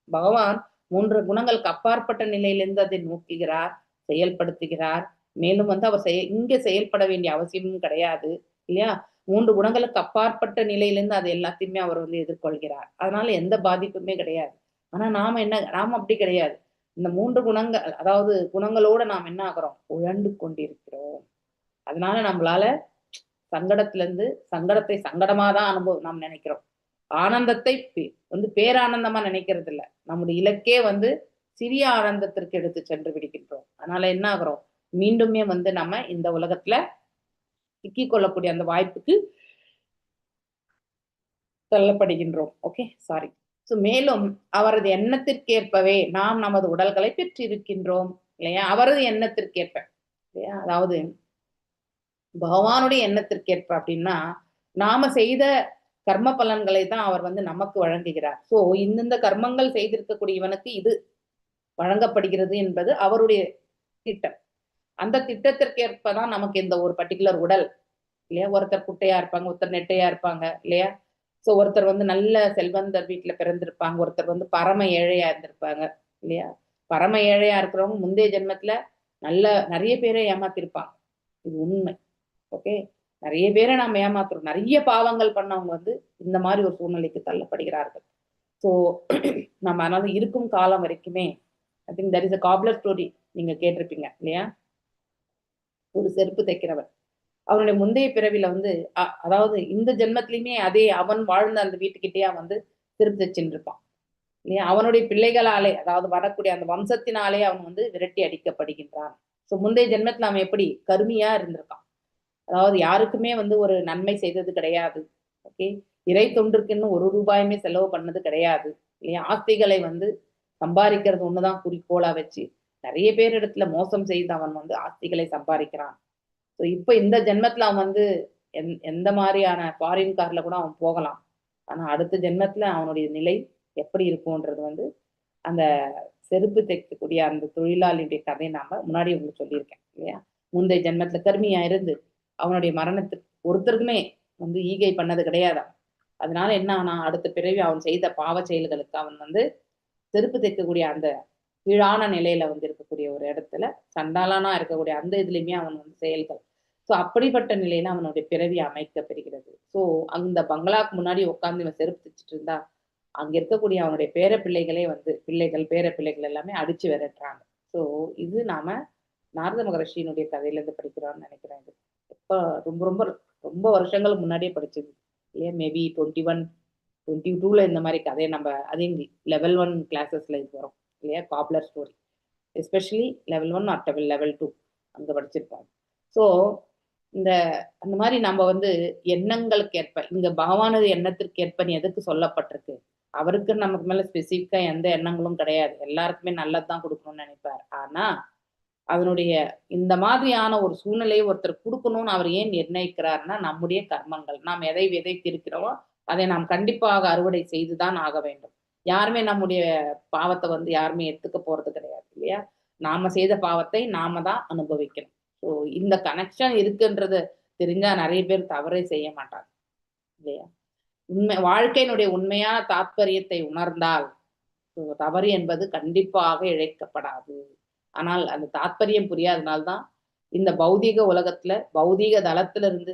பகவான் 3 குணங்களுக்கு அப்பாற்பட்ட நிலையிலிருந்து அதை நோக்குகிறார், செயல்படுத்துகிறார். மேலும் வந்து அவர் இங்க செயல்பட வேண்டிய அவசியமும் கிடையாது இல்லையா? 3 குணங்களுக்கு அப்பாற்பட்ட நிலையிலிருந்து அது எல்லாத்தையுமே அவர் வந்து எதிர்கொள்கிறார். அதனால எந்த பாதிப்புமே கிடையாது. ஆனா நாம அப்படி கிடையாது. இந்த 3 குணங்கள், அதாவது குணங்களோட நாம் என்ன ஆகிறோம்? உழண்டு கொண்டிருக்கிறோம். அதனால நம்மளால சங்கடத்தை சங்கடமாதான் நாம் நினைக்கிறோம். ஆனந்தத்தை வந்து பேரானந்தமா நினைக்கிறது இல்ல. நம்முடைய இலக்கே வந்து சிறிய ஆனந்தத்திற்கு எடுத்து சென்று விடுகின்றோம். அதனால என்ன ஆகிறோம்? மீண்டுமே வந்து நம்ம இந்த உலகத்துல சிக்கிக் கொள்ளக்கூடிய அந்த வாய்ப்புக்கு தள்ளப்படுகின்றோம். Okay, sorry. ஸோ மேலும் அவரது எண்ணத்திற்கேற்பவே நாம் நமது உடல்களை பெற்றிருக்கின்றோம் இல்லையா? அவரது எண்ணத்திற்கேற்ப இல்லையா? அதாவது பகவானுடைய எண்ணத்திற்கேற்ப அப்படின்னா, நாம செய்த கர்ம பலன்களை தான் அவர் வந்து நமக்கு வழங்குகிறார். ஸோ இந்தந்த கர்மங்கள் செய்திருக்கக்கூடிய இவனுக்கு இது வழங்கப்படுகிறது என்பது அவருடைய திட்டம். அந்த திட்டத்திற்கேற்பதான் நமக்கு இந்த ஒரு பர்டிகுலர் உடல் இல்லையா? ஒருத்தர் குட்டையா இருப்பாங்க, ஒருத்தர் நெட்டையா இருப்பாங்க இல்லையா? ஸோ ஒருத்தர் வந்து நல்ல செல்வந்தர் வீட்டுல பிறந்திருப்பாங்க, ஒருத்தர் வந்து பரம ஏழையா இருந்திருப்பாங்க இல்லையா? பரம ஏழையா இருக்கிறவங்க முந்தைய ஜென்மத்துல நிறைய பேரை ஏமாத்திருப்பாங்க. இது உண்மை. ஓகே, நிறைய பேரை நாம் ஏமாத்துறோம். நிறைய பாவங்கள் பண்ணவங்க வந்து இந்த மாதிரி ஒரு சூழ்நிலைக்கு தள்ளப்படுகிறார்கள். ஸோ நம்ம அதனால இருக்கும் காலம் வரைக்குமே I think that is a cobbler story, நீங்க கேட்டிருப்பீங்க இல்லையா? ஒரு செருப்பு தைக்கிறவன் அவனுடைய முந்தைய பிறவில வந்து அதாவது இந்த ஜென்மத்திலையுமே அதே அவன் வாழ்ந்த அந்த வீட்டுக்கிட்டேயே வந்து செருப்பு தைச்சுட்டு இருப்பான் இல்லையா? அவனுடைய பிள்ளைகளாலே, அதாவது வரக்கூடிய அந்த வம்சத்தினாலே அவன் வந்து விரட்டி அடிக்கப்படுகின்றான். ஸோ முந்தைய ஜென்மத்துல அவன் எப்படி கருமியா இருந்திருக்கான். அதாவது யாருக்குமே வந்து ஒரு நன்மை செய்தது கிடையாது. ஓகே, இறை தொண்டிற்குன்னு ₹1 செலவு பண்ணது கிடையாது இல்லையா? ஆஸ்திகளை வந்து சம்பாதிக்கிறது ஒண்ணுதான் குறிக்கோளா வச்சு நிறைய பேர் இடத்துல மோசம் செய்து அவன் வந்து ஆஸ்திகளை சம்பாதிக்கிறான். ஸோ இப்ப இந்த ஜென்மத்துல அவன் வந்து எந்த மாதிரியான ஃபாரின் கார்ல கூட அவன் போகலாம். ஆனா அடுத்த ஜென்மத்துல அவனுடைய நிலை எப்படி இருக்கும்ன்றது வந்து அந்த செருப்பு தைக்கக்கூடிய அந்த தொழிலாளியுடைய கதையை நாம முன்னாடி உங்களுக்கு சொல்லியிருக்கேன் இல்லையா? முந்தைய ஜென்மத்துல கர்மியா இருந்து அவனுடைய மரணத்துக்கு ஒருத்தருக்குமே வந்து ஈகை பண்ணது கிடையாது. அதனால என்ன ஆனா அடுத்த பிறவி அவன் செய்த பாவ செயல்களுக்கு அவன் வந்து செருப்பு தைக்கக்கூடிய அந்த கீழான நிலையில வந்து இருக்கக்கூடிய ஒரு இடத்துல சண்டாளனா இருக்கக்கூடிய அந்த இதுலயுமே அவன் வந்து செயல்கள். ஸோ அப்படிப்பட்ட நிலையில அவனுடைய பிறவி அமைக்கப்பெறுகிறது. ஸோ அந்த பங்களாக்கு முன்னாடி உட்கார்ந்து இவன் செருப்பு தைச்சிட்டு இருந்தா அங்க இருக்கக்கூடிய அவனுடைய பேர பிள்ளைகளே வந்து பேர பிள்ளைகள் எல்லாமே அடிச்சு விரட்டுறாங்க. ஸோ இது நாம நாரத மகரிஷியினுடைய கதையில இருந்து படிக்கிறோம்னு நினைக்கிறேன். இது எப்ப ரொம்ப ரொம்ப ரொம்ப வருஷங்களுக்கு முன்னாடியே படிச்சது இல்லையா? மேபி 21, 22ல இந்த மாதிரி கதையை நம்ம அதே level 1 கிளாஸஸ்ல இது வரும் இல்லையா? Cobbler story especially level 1 or level 2 அங்க படிச்சிருப்பாங்க. ஸோ அந்த மாதிரி நம்ம வந்து எண்ணங்களுக்கு ஏற்ப இங்க பகவானது எண்ணத்திற்கு ஏற்ப நீ எதுக்கு சொல்லப்பட்டிருக்கு? அவருக்கு நமக்கு மேல ஸ்பெசிஃபிக்கா எந்த எண்ணங்களும் கிடையாது. எல்லாருக்குமே நல்லதுதான் கொடுக்கணும்னு நினைப்பார். ஆனா அதனுடைய இந்த மாதிரியான ஒரு சூழ்நிலையை ஒருத்தர் கொடுக்கணும்னு அவர் ஏன் நிர்ணயிக்கிறார்னா, நம்முடைய கர்மங்கள் நாம் எதை விதைத்திருக்கிறோமோ அதை நாம் கண்டிப்பாக அறுவடை செய்துதான் ஆக வேண்டும். யாருமே நம்முடைய பாவத்தை வந்து யாருமே எடுத்துக்க போறது கிடையாது இல்லையா? நாம செய்த பாவத்தை நாம தான் அனுபவிக்கணும். ஸோ இந்த கனெக்ஷன் இருக்குன்றது தெரிஞ்சா நிறைய பேர் தவறே செய்ய மாட்டாங்க. இல்லையா? வாழ்க்கையினுடைய உண்மையான தாத்பரியத்தை உணர்ந்தால் தவறு என்பது கண்டிப்பாக இழைக்கப்படாது. ஆனால் அந்த தாத்பரியம் புரியாதனால்தான் இந்த பௌதீக உலகத்துல பௌதீக தளத்திலிருந்து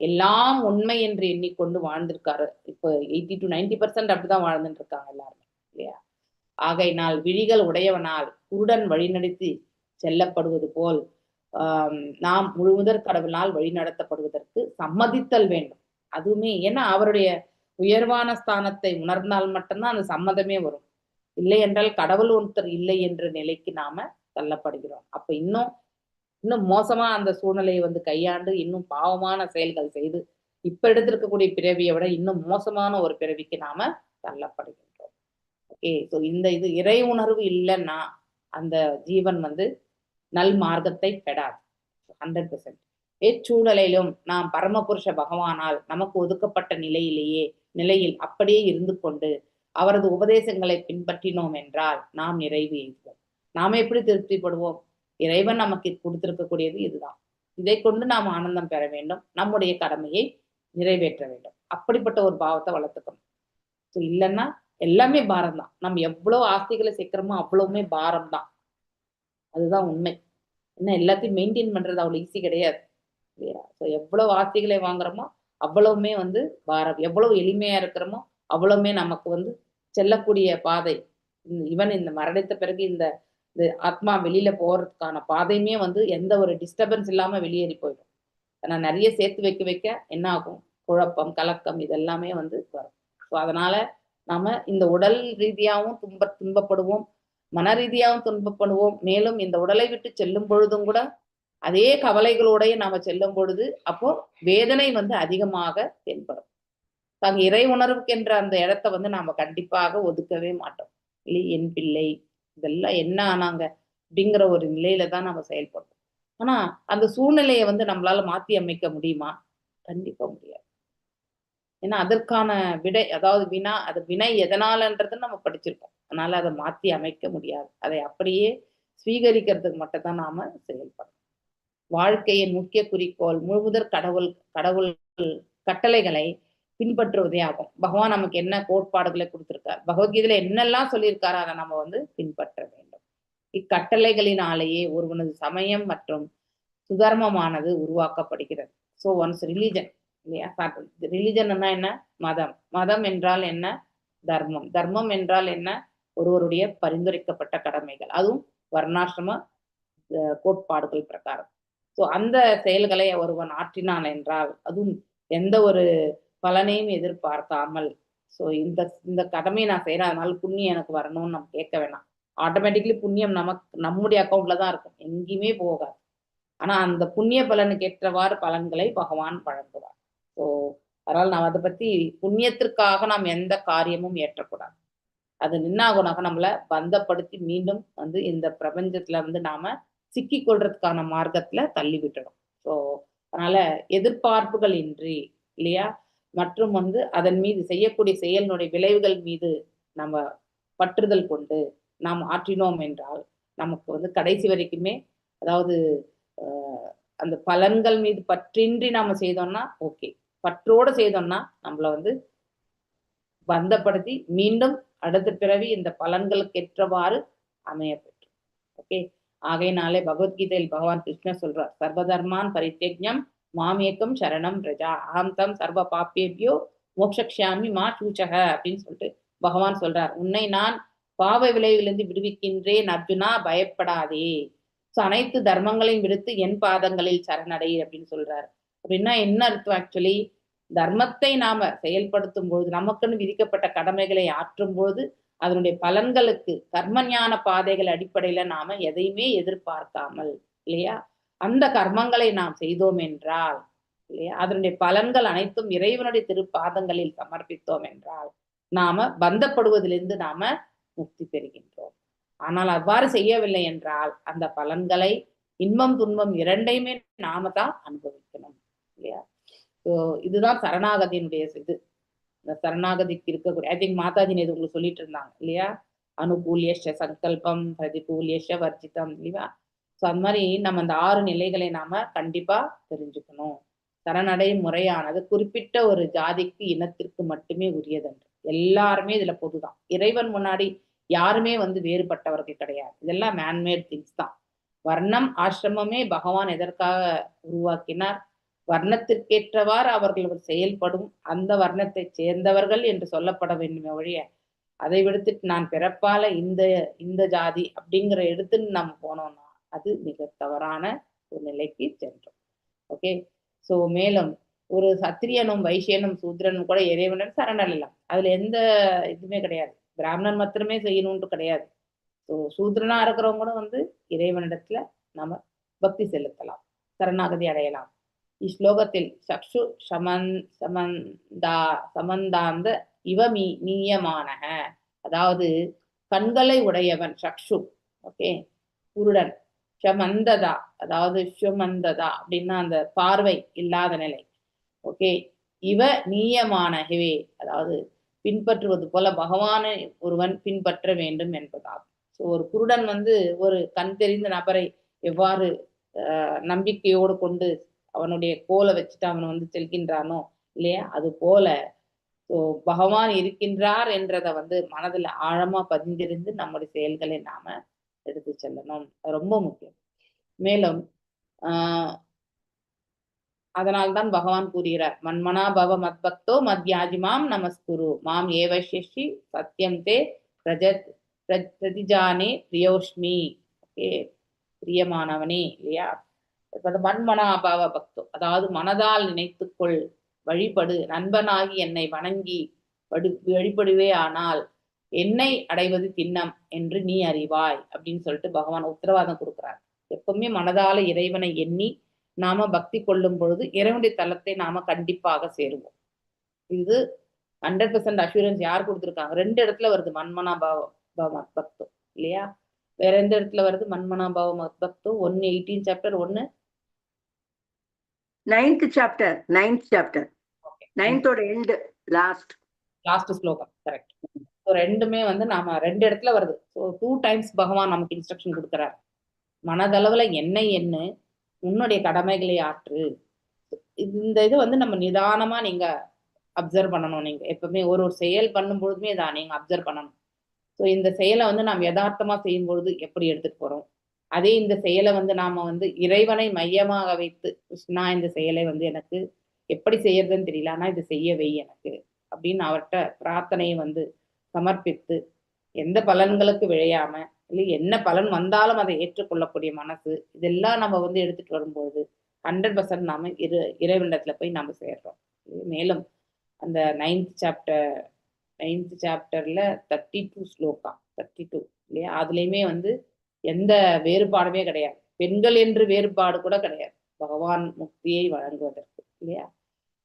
எல்லாம் உண்மை என்று எண்ணிக்கொண்டு வாழ்ந்திருக்காரு. இப்போ 80 to 90% அப்படிதான் வாழ்ந்துட்டு இருக்காங்க எல்லாருமே, இல்லையா? ஆகையினால் விழிகள் உடையவனால் குருடன் வழிநடத்தி செல்லப்படுவது போல் நாம் முழுமுதற் கடவுளால் வழிநடத்தப்படுவதற்கு சம்மதித்தல் வேண்டும். அதுவுமே ஏன்னா அவருடைய உயர்வான ஸ்தானத்தை உணர்ந்தால் மட்டும்தான் அந்த சம்மதமே வரும். இல்லை என்றால் கடவுள் ஒருத்தர் இல்லை என்ற நிலைக்கு நாம தள்ளப்படுகிறோம். அப்ப இன்னும் மோசமா அந்த சூழ்நிலையை கையாண்டு இன்னும் பாவமான செயல்கள் செய்து இப்ப எடுத்திருக்கக்கூடிய பிறவியை விட இன்னும் மோசமான ஒரு பிறவிக்கு நாம தள்ளப்படுகின்றோம். ஓகே, ஸோ இது இறை உணர்வு இல்லைன்னா அந்த ஜீவன் நல் மார்க்கத்தை பெறாது. 100%. எச்சூழலிலும் நாம் பரமபுருஷ பகவானால் நமக்கு ஒதுக்கப்பட்ட நிலையில் அப்படியே இருந்து கொண்டு அவரது உபதேசங்களை பின்பற்றினோம் என்றால் நாம் நிறைவு எய்துவோம். நாம எப்படி திருப்திப்படுவோம்? இறைவன் நமக்கு கொடுத்திருக்கக்கூடியது இதுதான். இதை கொண்டு நாம் ஆனந்தம் பெற வேண்டும், நம்முடைய கடமையை நிறைவேற்ற வேண்டும். அப்படிப்பட்ட ஒரு பாவத்தை வளர்த்துக்கணும். ஸோ இல்லைன்னா எல்லாமே பாரம் தான். நம்ம எவ்வளவு ஆஸ்திகளை சேர்க்கிறோமோ அவ்வளவுமே பாரம் தான். அதுதான் உண்மை. என்ன எல்லாத்தையும் மெயின்டைன் பண்றது அவ்வளவு ஈஸி கிடையாது, இல்லையா? ஸோ எவ்வளவு ஆஸ்திகளை வாங்குறோமோ அவ்வளவுமே பாரம். எவ்வளவு எளிமையா இருக்கிறோமோ அவ்வளவுமே நமக்கு செல்லக்கூடிய பாதை. இந்த மரணித்த பிறகு இந்த ஆத்மா வெளியில போறதுக்கான பாதையுமே எந்த ஒரு டிஸ்டர்பன்ஸ் இல்லாம வெளியேறி போயிடும். ஆனா நிறைய சேர்த்து வைக்க என்ன ஆகும்? குழப்பம், கலக்கம் இதெல்லாமே வரும். ஸோ அதனால நாம இந்த உடல் ரீதியாகவும் துன்பப்படுவோம், மன ரீதியாகவும் துன்பப்படுவோம். மேலும் இந்த உடலை விட்டு செல்லும் பொழுதும் கூட அதே கவலைகளோடய நாம செல்லும் பொழுது அப்போ வேதனை அதிகமாக தென்படும். தாங்க இறை உணர்வுக்கு என்ற அந்த இடத்த நாம கண்டிப்பாக ஒதுக்கவே மாட்டோம். இல்லை, என் பிள்ளை இதெல்லாம் என்ன ஆனாங்க அப்படிங்கிற ஒரு நிலையில தான் நம்ம செயல்படுறோம். ஆனா அந்த சூழ்நிலையை நம்மளால மாத்தி அமைக்க முடியுமா? கண்டிப்பா முடியாது. ஏன்னா அதற்கான விடை, அதாவது வினை எதனாலன்றது நம்ம படிச்சிருக்கோம். அதனால அதை மாத்தி அமைக்க முடியாது. அதை அப்படியே ஸ்வீகரிக்கிறதுக்கு மட்டும் தான் நாம செயல்படணும். வாழ்க்கையின் முக்கிய குறிக்கோள் முழுமுதற் கடவுள் கட்டளைகளை பின்பற்றுவதே ஆகும். பகவான் நமக்கு என்ன கோட்பாடுகளை கொடுத்திருக்கார், பகவத்கீதையில என்னெல்லாம் சொல்லியிருக்காரோ அதை நம்ம பின்பற்ற வேண்டும். இக்கட்டளைகளினாலேயே ஒருவனது சமயம் மற்றும் சுதர்மமானது உருவாக்கப்படுகிறது. ஸோ ஒன்ஸ் ரிலீஜன், இல்லையா? ரிலீஜன்னா என்ன? மதம் என்றால் என்ன? தர்மம் என்றால் என்ன? ஒருவருடைய பரிந்துரைக்கப்பட்ட கடமைகள், அதுவும் வர்ணாசிரம கோட்பாடுகள் பிரகாரம். ஸோ அந்த செயல்களை ஒருவன் ஆற்றினான் என்றால் அதுவும் எந்த ஒரு பலனையும் எதிர்பார்க்காமல், ஸோ இந்த கடமையை நான் செய்யறேன் அதனால புண்ணியம் எனக்கு வரணும்னு நம்ம கேட்க வேணாம். ஆட்டோமேட்டிக்லி புண்ணியம் நம்முடைய அக்கௌண்ட்ல தான் இருக்கும், எங்கேயுமே போகாது. ஆனா அந்த புண்ணிய பலனுக்கு ஏற்றவாறு பலன்களை பகவான் வழங்குவார். ஸோ அதனால நாம் அதை பத்தி புண்ணியத்திற்காக நாம் எந்த காரியமும் ஏற்றக்கூடாது. அது நின்னாகுனாக நம்மளை பந்தப்படுத்தி மீண்டும் இந்த பிரபஞ்சத்துல நாம சிக்கி கொள்றதுக்கான மார்க்கத்துல தள்ளி விட்டுடும். ஸோ அதனால எதிர்பார்ப்புகள் இன்றி, இல்லையா, மற்றும் அதன் மீது செய்யக்கூடிய செயலினுடைய விளைவுகள் மீது நம்ம பற்றுதல் கொண்டு நாம் ஆற்றினோம் என்றால் நமக்கு கடைசி வரைக்குமே, அதாவது அந்த பலன்கள் மீது பற்றின்றி நாம செய்தோம்னா ஓகே, பற்றோடு செய்தோம்னா நம்மள பந்தப்படுத்தி மீண்டும் அடுத்த பிறவி இந்த பலன்களுக்கு ஏற்றவாறு அமையப்பெற்று. ஓகே, ஆகையினாலே பகவத்கீதையில் பகவான் கிருஷ்ணர் சொல்றார், சர்வதர்மான் பரித்யஜ்ஞம் மாமேக்கம் சரணம் பிரஜா அகம் தம் சர்வ பாப்பேபியோ மோக்ஷக்ஷாமி மா சூச்சக அப்படின்னு சொல்லிட்டு பகவான் சொல்றார். உன்னை நான் பாவ விளைவிலிருந்து விடுவிக்கின்றேன் அர்ஜுனா, பயப்படாதே. ஸோ அனைத்து தர்மங்களையும் விடுத்து என் பாதங்களில் சரணடை அப்படின்னு சொல்றாரு. அப்படின்னா என்ன அர்த்தம்? ஆக்சுவலி தர்மத்தை நாம செயல்படுத்தும் பொழுது, நமக்குன்னு விதிக்கப்பட்ட கடமைகளை ஆற்றும் பொழுது அதனுடைய பலன்களுக்கு கர்மஞான பாதைகள் அடிப்படையில நாம எதையுமே எதிர்பார்க்காமல், இல்லையா, அந்த கர்மங்களை நாம் செய்தோம் என்றால், இல்லையா, அதனுடைய பலன்கள் அனைத்தும் இறைவனுடைய திருப்பாதங்களில் சமர்ப்பித்தோம் என்றால் நாம பந்தப்படுவதிலிருந்து நாம முக்தி பெறுகின்றோம். ஆனால் அவ்வாறு செய்யவில்லை என்றால் அந்த பலன்களை, இன்பம் துன்பம் இரண்டையுமே நாம தான் அனுபவிக்கணும், இல்லையா? ஸோ இதுதான் சரணாகதியினுடைய இது. இந்த சரணாகதிக்கு இருக்கக்கூடிய, ஐ திங்க் மாதாஜி இது உங்களுக்கு சொல்லிட்டு இருந்தாங்க, இல்லையா, அனுகூலியஷ சங்கல்பம் பிரதிகூலியஷ வர்ஜிதம், இல்லையா? ஸோ அந்த மாதிரி நம்ம அந்த 6 நிலைகளை நாம கண்டிப்பா தெரிஞ்சுக்கணும். சரணடை முறையானது குறிப்பிட்ட ஒரு ஜாதிக்கு இனத்திற்கு மட்டுமே உரியதன்று. எல்லாருமே இதுல பொதுதான். இறைவன் முன்னாடி யாருமே வந்து வேறுபட்டவர்கள் கிடையாது. இதெல்லாம் மேன்மேட் திங்ஸ் தான். வர்ணம் ஆசிரமமே பகவான் எதற்காக உருவாக்கினார்? வர்ணத்திற்கேற்றவாறு அவர்கள் செயல்படும் அந்த வர்ணத்தை சேர்ந்தவர்கள் என்று சொல்லப்பட வேண்டுமே ஒழிய அதை விடுத்துட்டு நான் பிறப்பால இந்த ஜாதி அப்படிங்கிற எடுத்துன்னு நம்ம போனோம்னா அது மிக தவறான ஒரு நிலைக்கு சென்றோம். ஓகே. ஸோ மேலும் ஒரு சத்திரியனும் வைசியனும் சூத்திரனும் கூட இறைவனும் சரணடையலாம். அதுல எந்த இதுவுமே கிடையாது. பிராமணன் மாத்திரமே செய்யணும்னு கிடையாது. ஸோ சூத்திரனா இருக்கிறவங்க கூட வந்து இறைவனிடத்துல நம்ம பக்தி செலுத்தலாம், சரணாகதி அடையலாம். இஸ்லோகத்தில் சக்ஷு சமந்தாந்த இவமி நீயமானக, அதாவது கண்களை உடையவன் சக்ஷு. ஓகே. குருடன். ஷமந்ததா, அதாவது ஷமந்ததா அப்படின்னா அந்த பார்வை இல்லாத நிலை. ஓகே. இவ நீயமானகவே, அதாவது பின்பற்றுவது போல பகவானை ஒருவன் பின்பற்ற வேண்டும் என்பதாகும். ஸோ ஒரு குருடன் வந்து ஒரு கண் தெரிந்த நபரை எவ்வாறு நம்பிக்கையோடு கொண்டு அவனுடைய கோலை வச்சுட்டு அவன் வந்து செல்கின்றானோ இல்லையா, அது போல பகவான் இருக்கின்றார் என்றதை வந்து மனதில் ஆழமா பதிந்திருந்து நம்முடைய செயல்களை நாம எடுத்து செல்லணும். அது ரொம்ப முக்கியம். மேலும் அதனால்தான் பகவான் கூறுகிறார், மன்மனா பவ மத்பக்தோ மத்யாஜிமாம் நமஸ்குரு மாம் ஏவஷ்யஷி சத்யம் தே பிரதிஜானே பிரியோஷ்மி. ஓகே, பிரியமானவனே இல்லையா. மன்மனா பாவ பக்தோ, அதாவது மனதால் நினைத்துக்கொள், வழிபடு, நண்பனாகி என்னை வணங்கி வழிபடுவே ஆனால் என்னை அடைவது திண்ணம் என்று நீ அறிவாய் அப்படின்னு சொல்லிட்டு பகவான் உத்தரவாதம் கொடுக்கிறார். எப்பவுமே மனதால இறைவனை எண்ணி நாம பக்தி கொள்ளும் பொழுது இறைவனுடைய தலத்தை நாம கண்டிப்பாக சேருவோம். இது 100% அஷூரன்ஸ் யார் கொடுத்துருக்காங்க? 2 இடத்துல வருது மன்மனா பாவ மத்பக்தோ இல்லையா. வேற எந்த இடத்துல வருது மன்மனா பாவ மத்பக்தோ? 1 18 சாப்டர், 1 9th chapter 9th ஓட எண்ட் லாஸ்ட் ஸ்லோகம். கரெக்ட். ஸோ ரெண்டுமே வந்து நாம 2 இடத்துல வருது. ஸோ 2 times பகவான் நமக்கு இன்ஸ்ட்ரக்ஷன் கொடுக்குறாரு. மனதளவுல என்னை எண்ணு, உன்னுடைய கடமைகளை ஆற்று. இந்த இது வந்து நம்ம நிதானமா நீங்க அப்சர்வ் பண்ணணும். நீங்க எப்பவுமே ஒரு செயல் பண்ணும் பொழுதுமே இதான் நீங்க அப்சர்வ் பண்ணணும். ஸோ இந்த செயலை வந்து நாம் யதார்த்தமா செய்யும் பொழுது எப்படி எடுத்துட்டு போறோம், அதே இந்த செயலை வந்து நாம வந்து இறைவனை மையமாக வைத்து, கிருஷ்ணா இந்த செயலை வந்து எனக்கு எப்படி செய்யறதுன்னு தெரியல, ஆனா இது செய்ய வை எனக்கு அப்படின்னு அவர்கிட்ட பிரார்த்தனையை வந்து சமர்ப்பித்து, எந்த பலன்களுக்கு விழையாம இல்லை என்ன பலன் வந்தாலும் அதை ஏற்றுக்கொள்ளக்கூடிய மனசு, இதெல்லாம் நம்ம வந்து எடுத்துட்டு வரும்போது 100% நாம இறைவனிடத்துல போய் நாம சேர்றோம். மேலும் அந்த 9th சாப்டர்ல 32 ஸ்லோகா 32 இல்லையா, அதுலயுமே வந்து எந்த வேறுபாடுமே கிடையாது. பெண்கள் என்று வேறுபாடு கூட கிடையாது பகவான் முக்தியை வழங்குவதற்கு இல்லையா.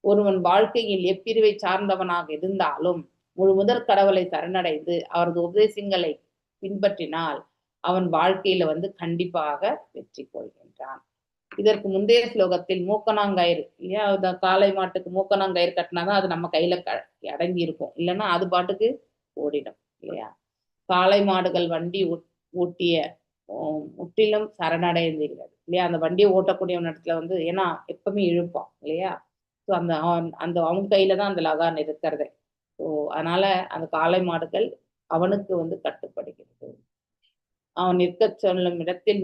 ஒருவன் வாழ்க்கையில் எப்பிரிவை சார்ந்தவனாக இருந்தாலும் முழு முதற் கடவுளை சரணடைந்து அவரது உபதேசங்களை பின்பற்றினால் அவன் வாழ்க்கையில வந்து கண்டிப்பாக வெற்றி கொள்கின்றான். இதற்கு முந்தைய ஸ்லோகத்தில் மூக்கணாங்கயிறு இல்லையா, காளை மாட்டுக்கு மூக்கணாங்கயிறு கட்டினாதான் அது நம்ம கையில அடங்கி இருக்கும், இல்லைன்னா அது பாட்டுக்கு ஓடிடும் இல்லையா. காளை மாடுகள் வண்டி ஓட்டிய முற்றிலும் சரணடைந்துகிறது இல்லையா. அந்த வண்டியை ஓட்டக்கூடிய இடத்துல வந்து ஏன்னா எப்பவுமே இழுப்பான் இல்லையா. ஸோ அந்த அவங்க கையில தான் அந்த லகான் இருக்கிறது. ஸோ அதனால அந்த காளை மாடுகள் அவனுக்கு வந்து கட்டுப்படுகிறது. அவன் நிற்க சொல்லும் இடத்தில்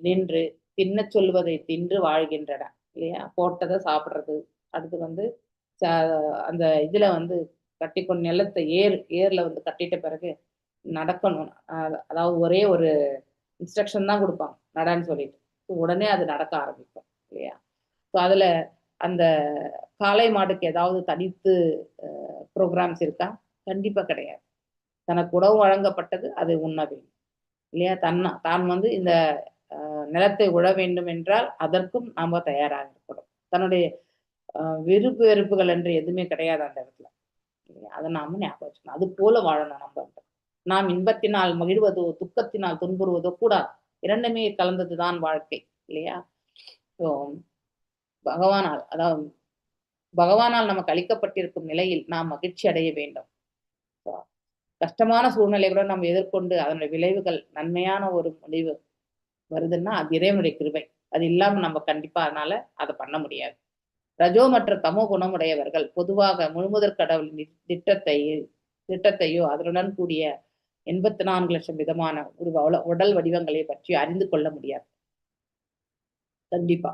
நின்று தின்ன சொல்வதை தின்று வாழ்கின்றன இல்லையா. போட்டதை சாப்பிட்றது, அடுத்து வந்து அந்த இதுல வந்து கட்டிக்கொண்டு நிலத்தை ஏர்ல வந்து கட்டிட்ட பிறகு நடக்கணும். அதாவது ஒரே ஒரு இன்ஸ்ட்ரக்ஷன் தான் கொடுப்பாங்க, நடன்னு சொல்லிட்டு உடனே அது நடக்க ஆரம்பிக்கும் இல்லையா. ஸோ அதுல அந்த காளை மாடுக்கு ஏதாவது தனித்து ப்ரோக்ராம்ஸ் இருக்கா? கண்டிப்பா கிடையாது. தனக்கு உணவு வழங்கப்பட்டது, அதை உண்ண வேண்டும் இல்லையா. தான் வந்து இந்த நிலத்தை உழ வேண்டும் என்றால் அதற்கும் நாம தயாராக இருக்கணும். தன்னுடைய விருப்பு வெறுப்புகள் என்று எதுவுமே கிடையாது அந்த இடத்துல. அதை நாம ஞாபகம் வச்சுக்கணும். அது போல வாழணும் நம்ம. நாம் இன்பத்தினால் மகிழ்வதோ துக்கத்தினால் துன்புறுவதோ கூடாது. இரண்டுமே கலந்ததுதான் வாழ்க்கை இல்லையா. ஸோ பகவானால் நமக்கு அளிக்கப்பட்டிருக்கும் நிலையில் நாம் மகிழ்ச்சி அடைய வேண்டும். கஷ்டமான சூழ்நிலைகளை நம்ம எதிர்கொண்டு அதனுடைய விளைவுகள் நன்மையான ஒரு முடிவு வருதுன்னா அது இறைவனுடைய கிருபை. அது இல்லாம நம்ம கண்டிப்பா அதனால அதை பண்ண முடியாது. ரஜோ மற்றும் தமோ குணமுடையவர்கள் பொதுவாக முழுமுதற் கடவுளின் திட்டத்தையோ அதனுடன் கூடிய 84 லட்சம் விதமான உடல் வடிவங்களை பற்றி அறிந்து கொள்ள முடியாது. கண்டிப்பா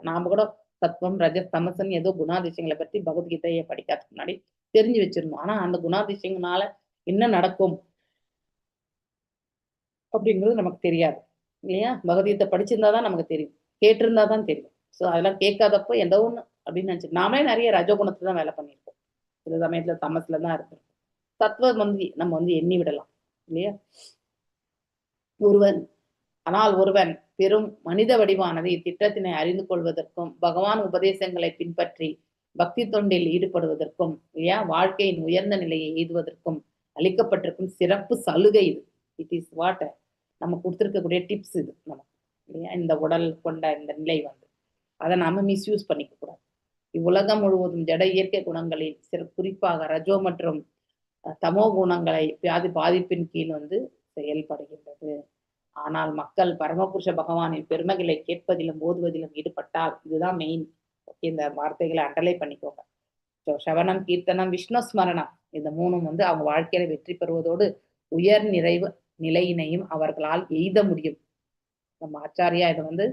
நாம கூட சத்வம் ரஜஸ் தமசன் ஏதோ குணாதிசயங்களை பற்றி பகவத்கீதையை படிக்கிறதுக்கு முன்னாடி தெரிஞ்சு வச்சிருந்தோம். ஆனா அந்த குணாதிசயங்களால என்ன நடக்கும் அப்படிங்கிறது நமக்கு தெரியாது இல்லையா? பகவத்கீதை படிச்சிருந்தாதான் நமக்கு தெரியும், கேட்டிருந்தாதான் தெரியும். ஸோ அதெல்லாம் கேட்காதப்போ எந்த ஒண்ணு அப்படின்னு நினைச்சு நாமளே நிறைய ரஜோகுணத்துல தான் வேலை பண்ணியிருக்கோம். சில சமயத்துல தமசுல தான் இருக்கும். சத்வம் நம்ம எண்ணி விடலாம் இல்லையா? ஒருவன் பெரும் மனித வடிவானது இத்திட்டத்தினை அறிந்து கொள்வதற்கும் பகவான் உபதேசங்களை பின்பற்றி பக்தி தொண்டில் ஈடுபடுவதற்கும் இல்லையா வாழ்க்கையின் உயர்ந்த நிலையை எய்துவதற்கும் அளிக்கப்பட்டிருக்கும் சிறப்பு சலுகை இது. இட் இஸ் வாட் நம்ம கொடுத்துருக்கக்கூடிய டிப்ஸ் இது நமக்கு இல்லையா? இந்த உடல் கொண்ட இந்த நிலை வந்து அதை நாம மிஸ்யூஸ் பண்ணிக்க கூடாது. இவ்வுலகம் முழுவதும் ஜட இயற்கை குணங்களில் குறிப்பாக ரஜோ மற்றும் தமோ குணங்களை பாதிப்பின் கீழ் வந்து செயல்படுகின்றது. ஆனால் மக்கள் பரமபுருஷ பகவானின் பெருமைகளை கேட்பதிலும் ஓதுவதிலும் ஈடுபட்டால் இதுதான் மெயின். இந்த வார்த்தைகளை அண்டலை பண்ணிக்கோங்க. சவணம், கீர்த்தனம், விஷ்ணு ஸ்மரணம் இந்த மூணும் வந்து அவங்க வாழ்க்கையில வெற்றி பெறுவதோடு உயர் நிறைவு நிலையினையும் அவர்களால் எய்த முடியும். நம்ம ஆச்சாரியா இதை வந்து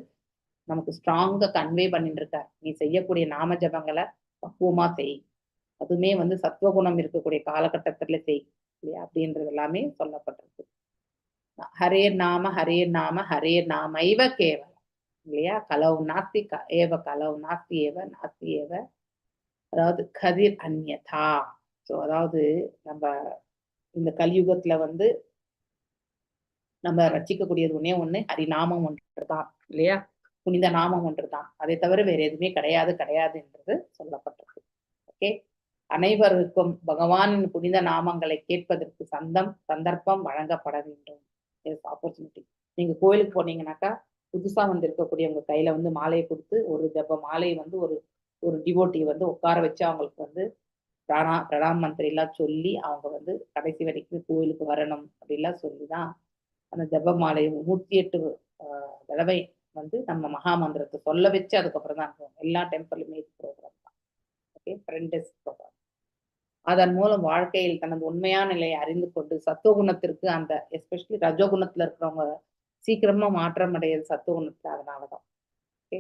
நமக்கு ஸ்ட்ராங்கா கன்வே பண்ணிட்டு இருக்கார். நீ செய்யக்கூடிய நாம ஜபங்களை பக்குவமா செய், அதுவுமே வந்து சத்துவகுணம் இருக்கக்கூடிய காலகட்டத்துல செய் இல்லையா அப்படின்றது எல்லாமே சொல்லப்பட்டிருக்கு. ஹரே நாம ஹரே நாம ஹரே நாமைவ கேவலம் இல்லையா? கலவு நாஸ்தி ஏவ கலவு நாஸ்தி ஏவ நாஸ்தி ஏவ, அதாவது கதிர் அந்யதா. ஸோ அதாவது நம்ம இந்த கலியுகத்துல வந்து நம்ம ரசிக்கக்கூடியது ஒண்ணு ஹரிநாமம் ஒன்றுதான் இல்லையா? புனித நாமம் ஒன்றுதான். அதை தவிர வேற எதுவுமே கிடையாதுன்றது சொல்லப்பட்டிருக்கு. ஓகே, அனைவருக்கும் பகவானின் புனித நாமங்களை கேட்பதற்கு சந்தர்ப்பம் வழங்கப்பட வேண்டும். ஆப்பர்ச்சுனிட்டி. நீங்க கோயிலுக்கு போனீங்கன்னாக்கா புதுசா வந்து இருக்கக்கூடிய உங்க கையில வந்து மாலையை கொடுத்து ஒரு ஜப மாலையை வந்து ஒரு டிவோட்டி வந்து உட்கார வச்சு அவங்களுக்கு வந்து பிரணாம மந்திரி எல்லாம் சொல்லி அவங்க வந்து கடைசி வரைக்கும் கோயிலுக்கு வரணும் அப்படிலாம் சொல்லிதான் அந்த ஜப மாலையை 108 தடவை வந்து நம்ம மகா மந்திரத்தை சொல்ல வச்சு அதுக்கப்புறம் தான் எல்லா டெம்பிளுமே ப்ரோக்ராம் தான். Okay, friends program. அதன் மூலம் வாழ்க்கையில் தனது உண்மையான நிலையை அறிந்து கொண்டு சத்துவகுணத்திற்கு அந்த எஸ்பெஷலி ரஜோகுணத்துல இருக்கிறவங்க சீக்கிரமா மாற்றம் அடையாது சத்துவகுணத்துல. அதனாலதான் ஓகே,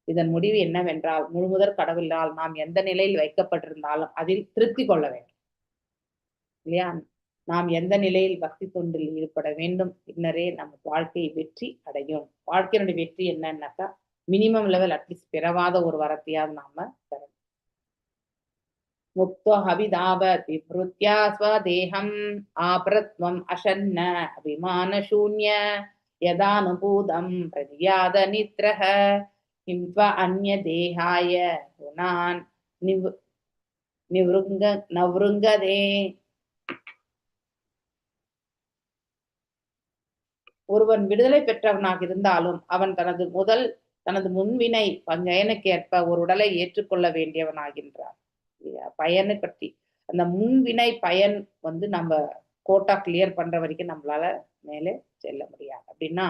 இதன் முடிவு என்னவென்றால் முழுமுதற் கடவுளால் நாம் எந்த நிலையில் வைக்கப்பட்டிருந்தாலும் அதில் திருப்தி கொள்ள வேண்டும் இல்லையா? நாம் எந்த நிலையில் பக்தி தொண்டில் ஈடுபட வேண்டும், பின்னரே நம்ம வாழ்க்கை வெற்றி அடையும். வாழ்க்கையினுடைய வெற்றி என்னன்னாக்கா மினிமம் லெவல் அட்லீஸ்ட் பெறவாத ஒரு வரத்தையாவது நாம பெறணும். முக்தோ ஹவிதாபத் விப்ருத்யா ஸ்வதேஹம் ஆப்ரத்வம் அஷன்ன அபிமான சூன்ய யதானுபூதம் பிரதியாத நித்ரஹ கிம்வ அன்ய தேகாய குணான் நவ்ருங்கதே. ஒருவன் விடுதலை பெற்றவனாக இருந்தாலும் அவன் தனது முன்வினை பயனுக்கேற்ப ஒரு உடலை ஏற்றுக்கொள்ள வேண்டியவனாகின்றான். பயனை பற்றி அந்த முன்வினை பயன் வந்து நம்ம கோட்டா கிளியர் பண்ற வரைக்கும் நம்மளால மேலே செல்ல முடியாது. அப்படின்னா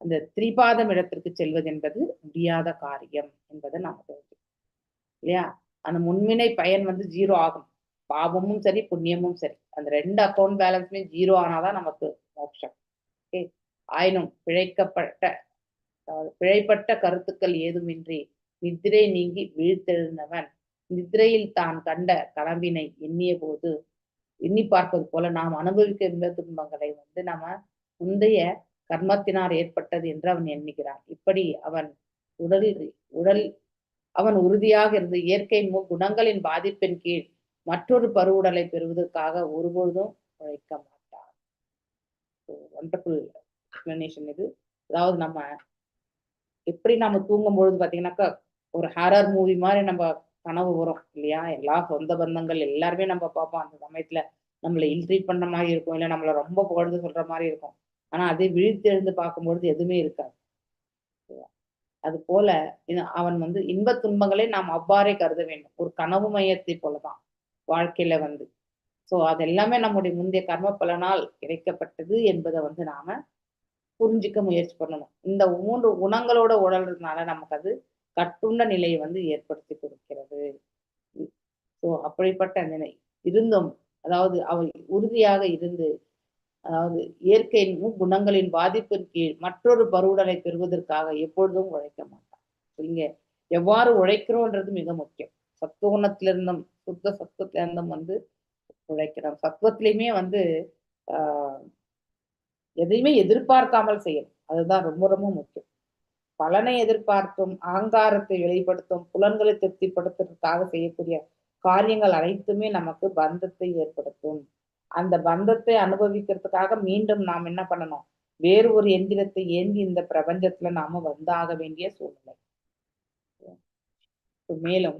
அந்த திரிபாதம் இடத்திற்கு செல்வது என்பது முடியாத காரியம் என்பதை நாம தெரிஞ்சுக்கணும் இல்லையா? அந்த முன்வினை பயன் வந்து 0 ஆகும். பாவமும் சரி புண்ணியமும் சரி, அந்த 2 அக்கௌண்ட் பேலன்ஸுமே 0 ஆனாதான் நமக்கு மோட்சம். ஓகே, ஆயினும் பிழைப்பட்ட கருத்துக்கள் ஏதுமின்றி நித்திரை நீங்கி வீழ்த்தெழுந்தவன் நித்திரையில் தான் கண்ட கனவினை எண்ணி பார்ப்பது போல நாம் அனுபவிக்க இன்ப துன்பங்களை வந்து நம்ம முந்தைய கர்மத்தினார் ஏற்பட்டது என்று அவன் எண்ணுகிறான். இப்படி அவன் உறுதியாக இருந்து இயற்கை குணங்களின் பாதிப்பின் கீழ் மற்றொரு பருவுடலை பெறுவதற்காக ஒருபொழுதும் உழைக்க மாட்டான். வண்டர்ஃபுல் எக்ஸ்பிளனேஷன் இது. அதாவது நம்ம எப்படி நம்ம தூங்கும் பொழுது பாத்தீங்கன்னாக்கா ஒரு ஹாரர் மூவி மாதிரி நம்ம கனவு வரும் இல்லையா? எல்லா சொந்த பந்தங்கள் எல்லாருமே நம்ம பார்ப்போம். அந்த சமயத்துல நம்மளை இல்ட்ரீட் பண்ண மாதிரி இருக்கும், இல்லை நம்மளை ரொம்ப புகழ்ந்து சொல்ற மாதிரி இருக்கும். ஆனா அதே விழித்து எழுந்து பார்க்கும்பொழுது எதுவுமே இருக்காது. அது போல அவன் வந்து இன்ப துன்பங்களை நாம் அவ்வாறே கருத வேண்டும். ஒரு கனவு மையத்தை போலதான் வாழ்க்கையில வந்து. ஸோ அது எல்லாமே நம்முடைய முந்தைய கர்ம பலனால் கிடைக்கப்பட்டது என்பதை வந்து நாம புரிஞ்சிக்க முயற்சி பண்ணணும். இந்த 3 குணங்களோட உடல்றதுனால நமக்கு அது கட்டுண்ட நிலையை வந்து ஏற்படுத்தி அப்படிப்பட்ட நிலை இருந்தும், அதாவது அவள் உறுதியாக இருந்து, அதாவது இயற்கையின் குணங்களின் பாதிப்பின் கீழ் மற்றொரு பருவுடலை பெறுவதற்காக எப்பொழுதும் உழைக்க மாட்டான். இங்க எவ்வாறு உழைக்கிறோன்றது மிக முக்கியம். சத்துவகுணத்திலிருந்தும் சுத்த சத்துவத்திலிருந்தும் வந்து உழைக்கிறோம். சத்துவத்திலையுமே வந்து எதையுமே எதிர்பார்க்காமல் செய்யணும். அதுதான் ரொம்ப ரொம்ப முக்கியம். பலனை எதிர்பார்த்தும் அகங்காரத்தை வெளிப்படுத்தும் புலன்களை திருப்திப்படுத்துறதுக்காக செய்யக்கூடிய காரியங்கள் அனைத்துமே நமக்கு பந்தத்தை ஏற்படுத்தும். அந்த பந்தத்தை அனுபவிக்கிறதுக்காக மீண்டும் நாம் என்ன பண்ணணும்? வேறு ஒரு எந்திரத்தை ஏந்தி இந்த பிரபஞ்சத்துல நாம வந்தாக வேண்டிய சூழ்நிலை. மேலும்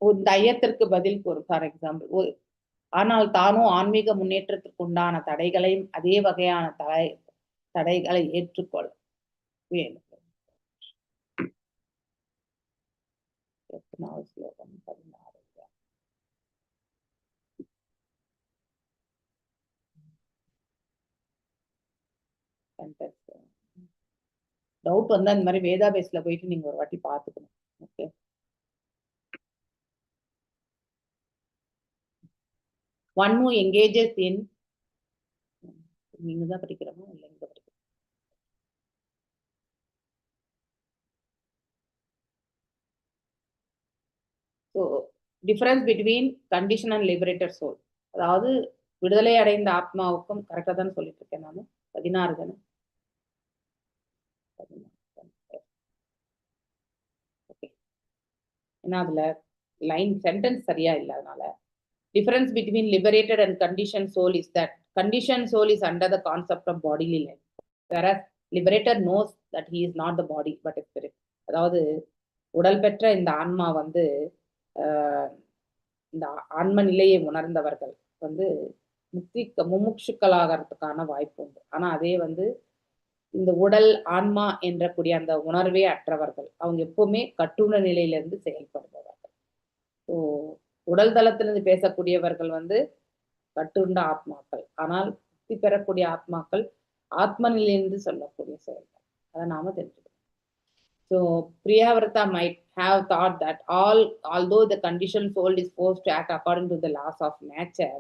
இந்த ஐயத்திற்கு பதில் கூறும். ஃபார் எக்ஸாம்பிள், ஆனால் தானும் ஆன்மீக முன்னேற்றத்திற்கு உண்டான தடைகளையும் அதே வகையான தடைகளை ஏற்றுக்கொள்ள வேண்டும். ஸ்லோகம் 16. டவுட் வந்து அந்த மாதிரி வேதா பேஸ்ல போயிட்டு நீங்க ஒரு வாட்டி பாத்துக்கணும். Okay, one who engages in, நீங்க தான் படிக்கிறோமா இல்லை இங்க படிக்கிறோம்? So difference between condition and liberated soul, அதாவது விடுதலை அடைந்த ஆத்மாவுக்கும், கரெக்டாக தான் சொல்லிட்டு இருக்கேன் நான், 16 தானே? ஓகே, ஏன்னா அதுல லைன் சென்டென்ஸ் சரியா இல்லை, அதனால difference between liberated and conditioned soul is that conditioned soul is under the concept of bodily life, whereas liberated knows that he is not the body but a spirit. அதாவது உடல் பெற்ற இந்த ஆன்மா வந்து இந்த ஆன்ம நிலையை உணர்ந்தவர்கள் வந்து முமுட்சுக்களாகிறதுக்கான வாய்ப்பு உண்டு. ஆனா அதே வந்து இந்த உடல் ஆன்மா என்ற கூடிய அந்த உணர்வே அற்றவர்கள், அவங்க எப்பவுமே கட்டுண நிலையிலிருந்து செயல்படுபவர்கள். ஸோ உடல் தளத்திலிருந்து பேசக்கூடியவர்கள் வந்து கட்டுண்ட ஆத்மாக்கள், ஆனால் முக்தி பெறக்கூடிய ஆத்மாக்கள் ஆத்ம நிலையிலிருந்து சொல்லக்கூடிய செயல்கள். அதை நாம தெரிஞ்சுக்கணும். So Priyavrata might have thought that although the conditioned soul is forced to act according to the laws of nature,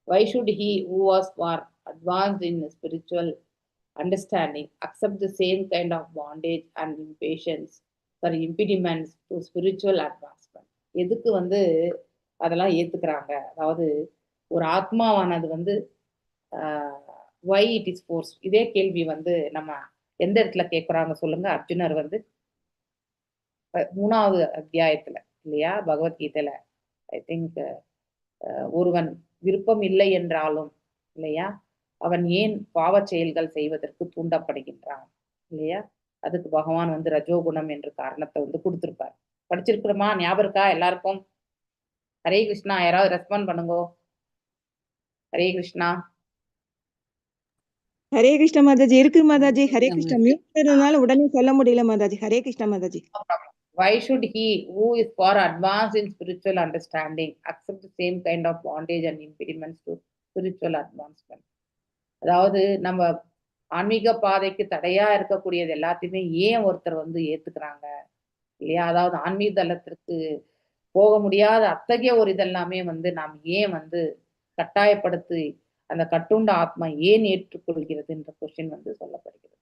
why should he who was far advanced in spiritual understanding accept the same kind of bondage and impediments to spiritual advancement? எதுக்கு வந்து அதெல்லாம் ஏத்துக்கிறாங்க? அதாவது ஒரு ஆத்மாவானது வந்து why it is forced, இதே கேள்வி வந்து நம்ம எந்த இடத்துல கேட்குறாங்க சொல்லுங்க? அர்ஜுனர் வந்து 3வது அத்தியாயத்துல இல்லையா, பகவத்கீதையில, ஐ திங்க், ஒருவன் விருப்பம் இல்லை என்றாலும் இல்லையா, அவன் ஏன் பாவ செயல்கள் செய்வதற்கு தூண்டப்படுகின்றான் இல்லையா? அதுக்கு பகவான் வந்து ரஜோகுணம் என்ற காரணத்தை வந்து கொடுத்திருப்பார். படிச்சிருக்கிறோமா? ஞாபகம் இருக்கா எல்லாருக்கும்? ஹரே கிருஷ்ணா, யாராவது ரெஸ்பாண்ட் பண்ணுங்க. ஹரே கிருஷ்ணா. ஹரே கிருஷ்ண மாதாஜி. இருக்கு மாதாஜி. ஹரே கிருஷ்ணா. மியூட் இருந்தனால உடனே சொல்ல முடியல Mataji. Hare Krishna Mataji. Why should he who is far advanced in spiritual understanding accept the same kind of bondage and impediments to spiritual advancement? அதாவது நம்ம ஆன்மீக பாதைக்கு தடையா இருக்கக்கூடியது எல்லாத்தையுமே ஏன் ஒருத்தர் வந்து ஏத்துக்கிறாங்க இல்லையா? அதாவது ஆன்மீக தளத்திற்கு போக முடியாத அத்தகைய ஒரு இதெல்லாமே வந்து நாம் ஏன் வந்து கட்டாயப்படுத்தி அந்த கட்டுண்ட ஆத்மா ஏன் ஏற்றுக்கொள்கிறது என்ற கொஸ்டின் வந்து சொல்லப்படுகிறது.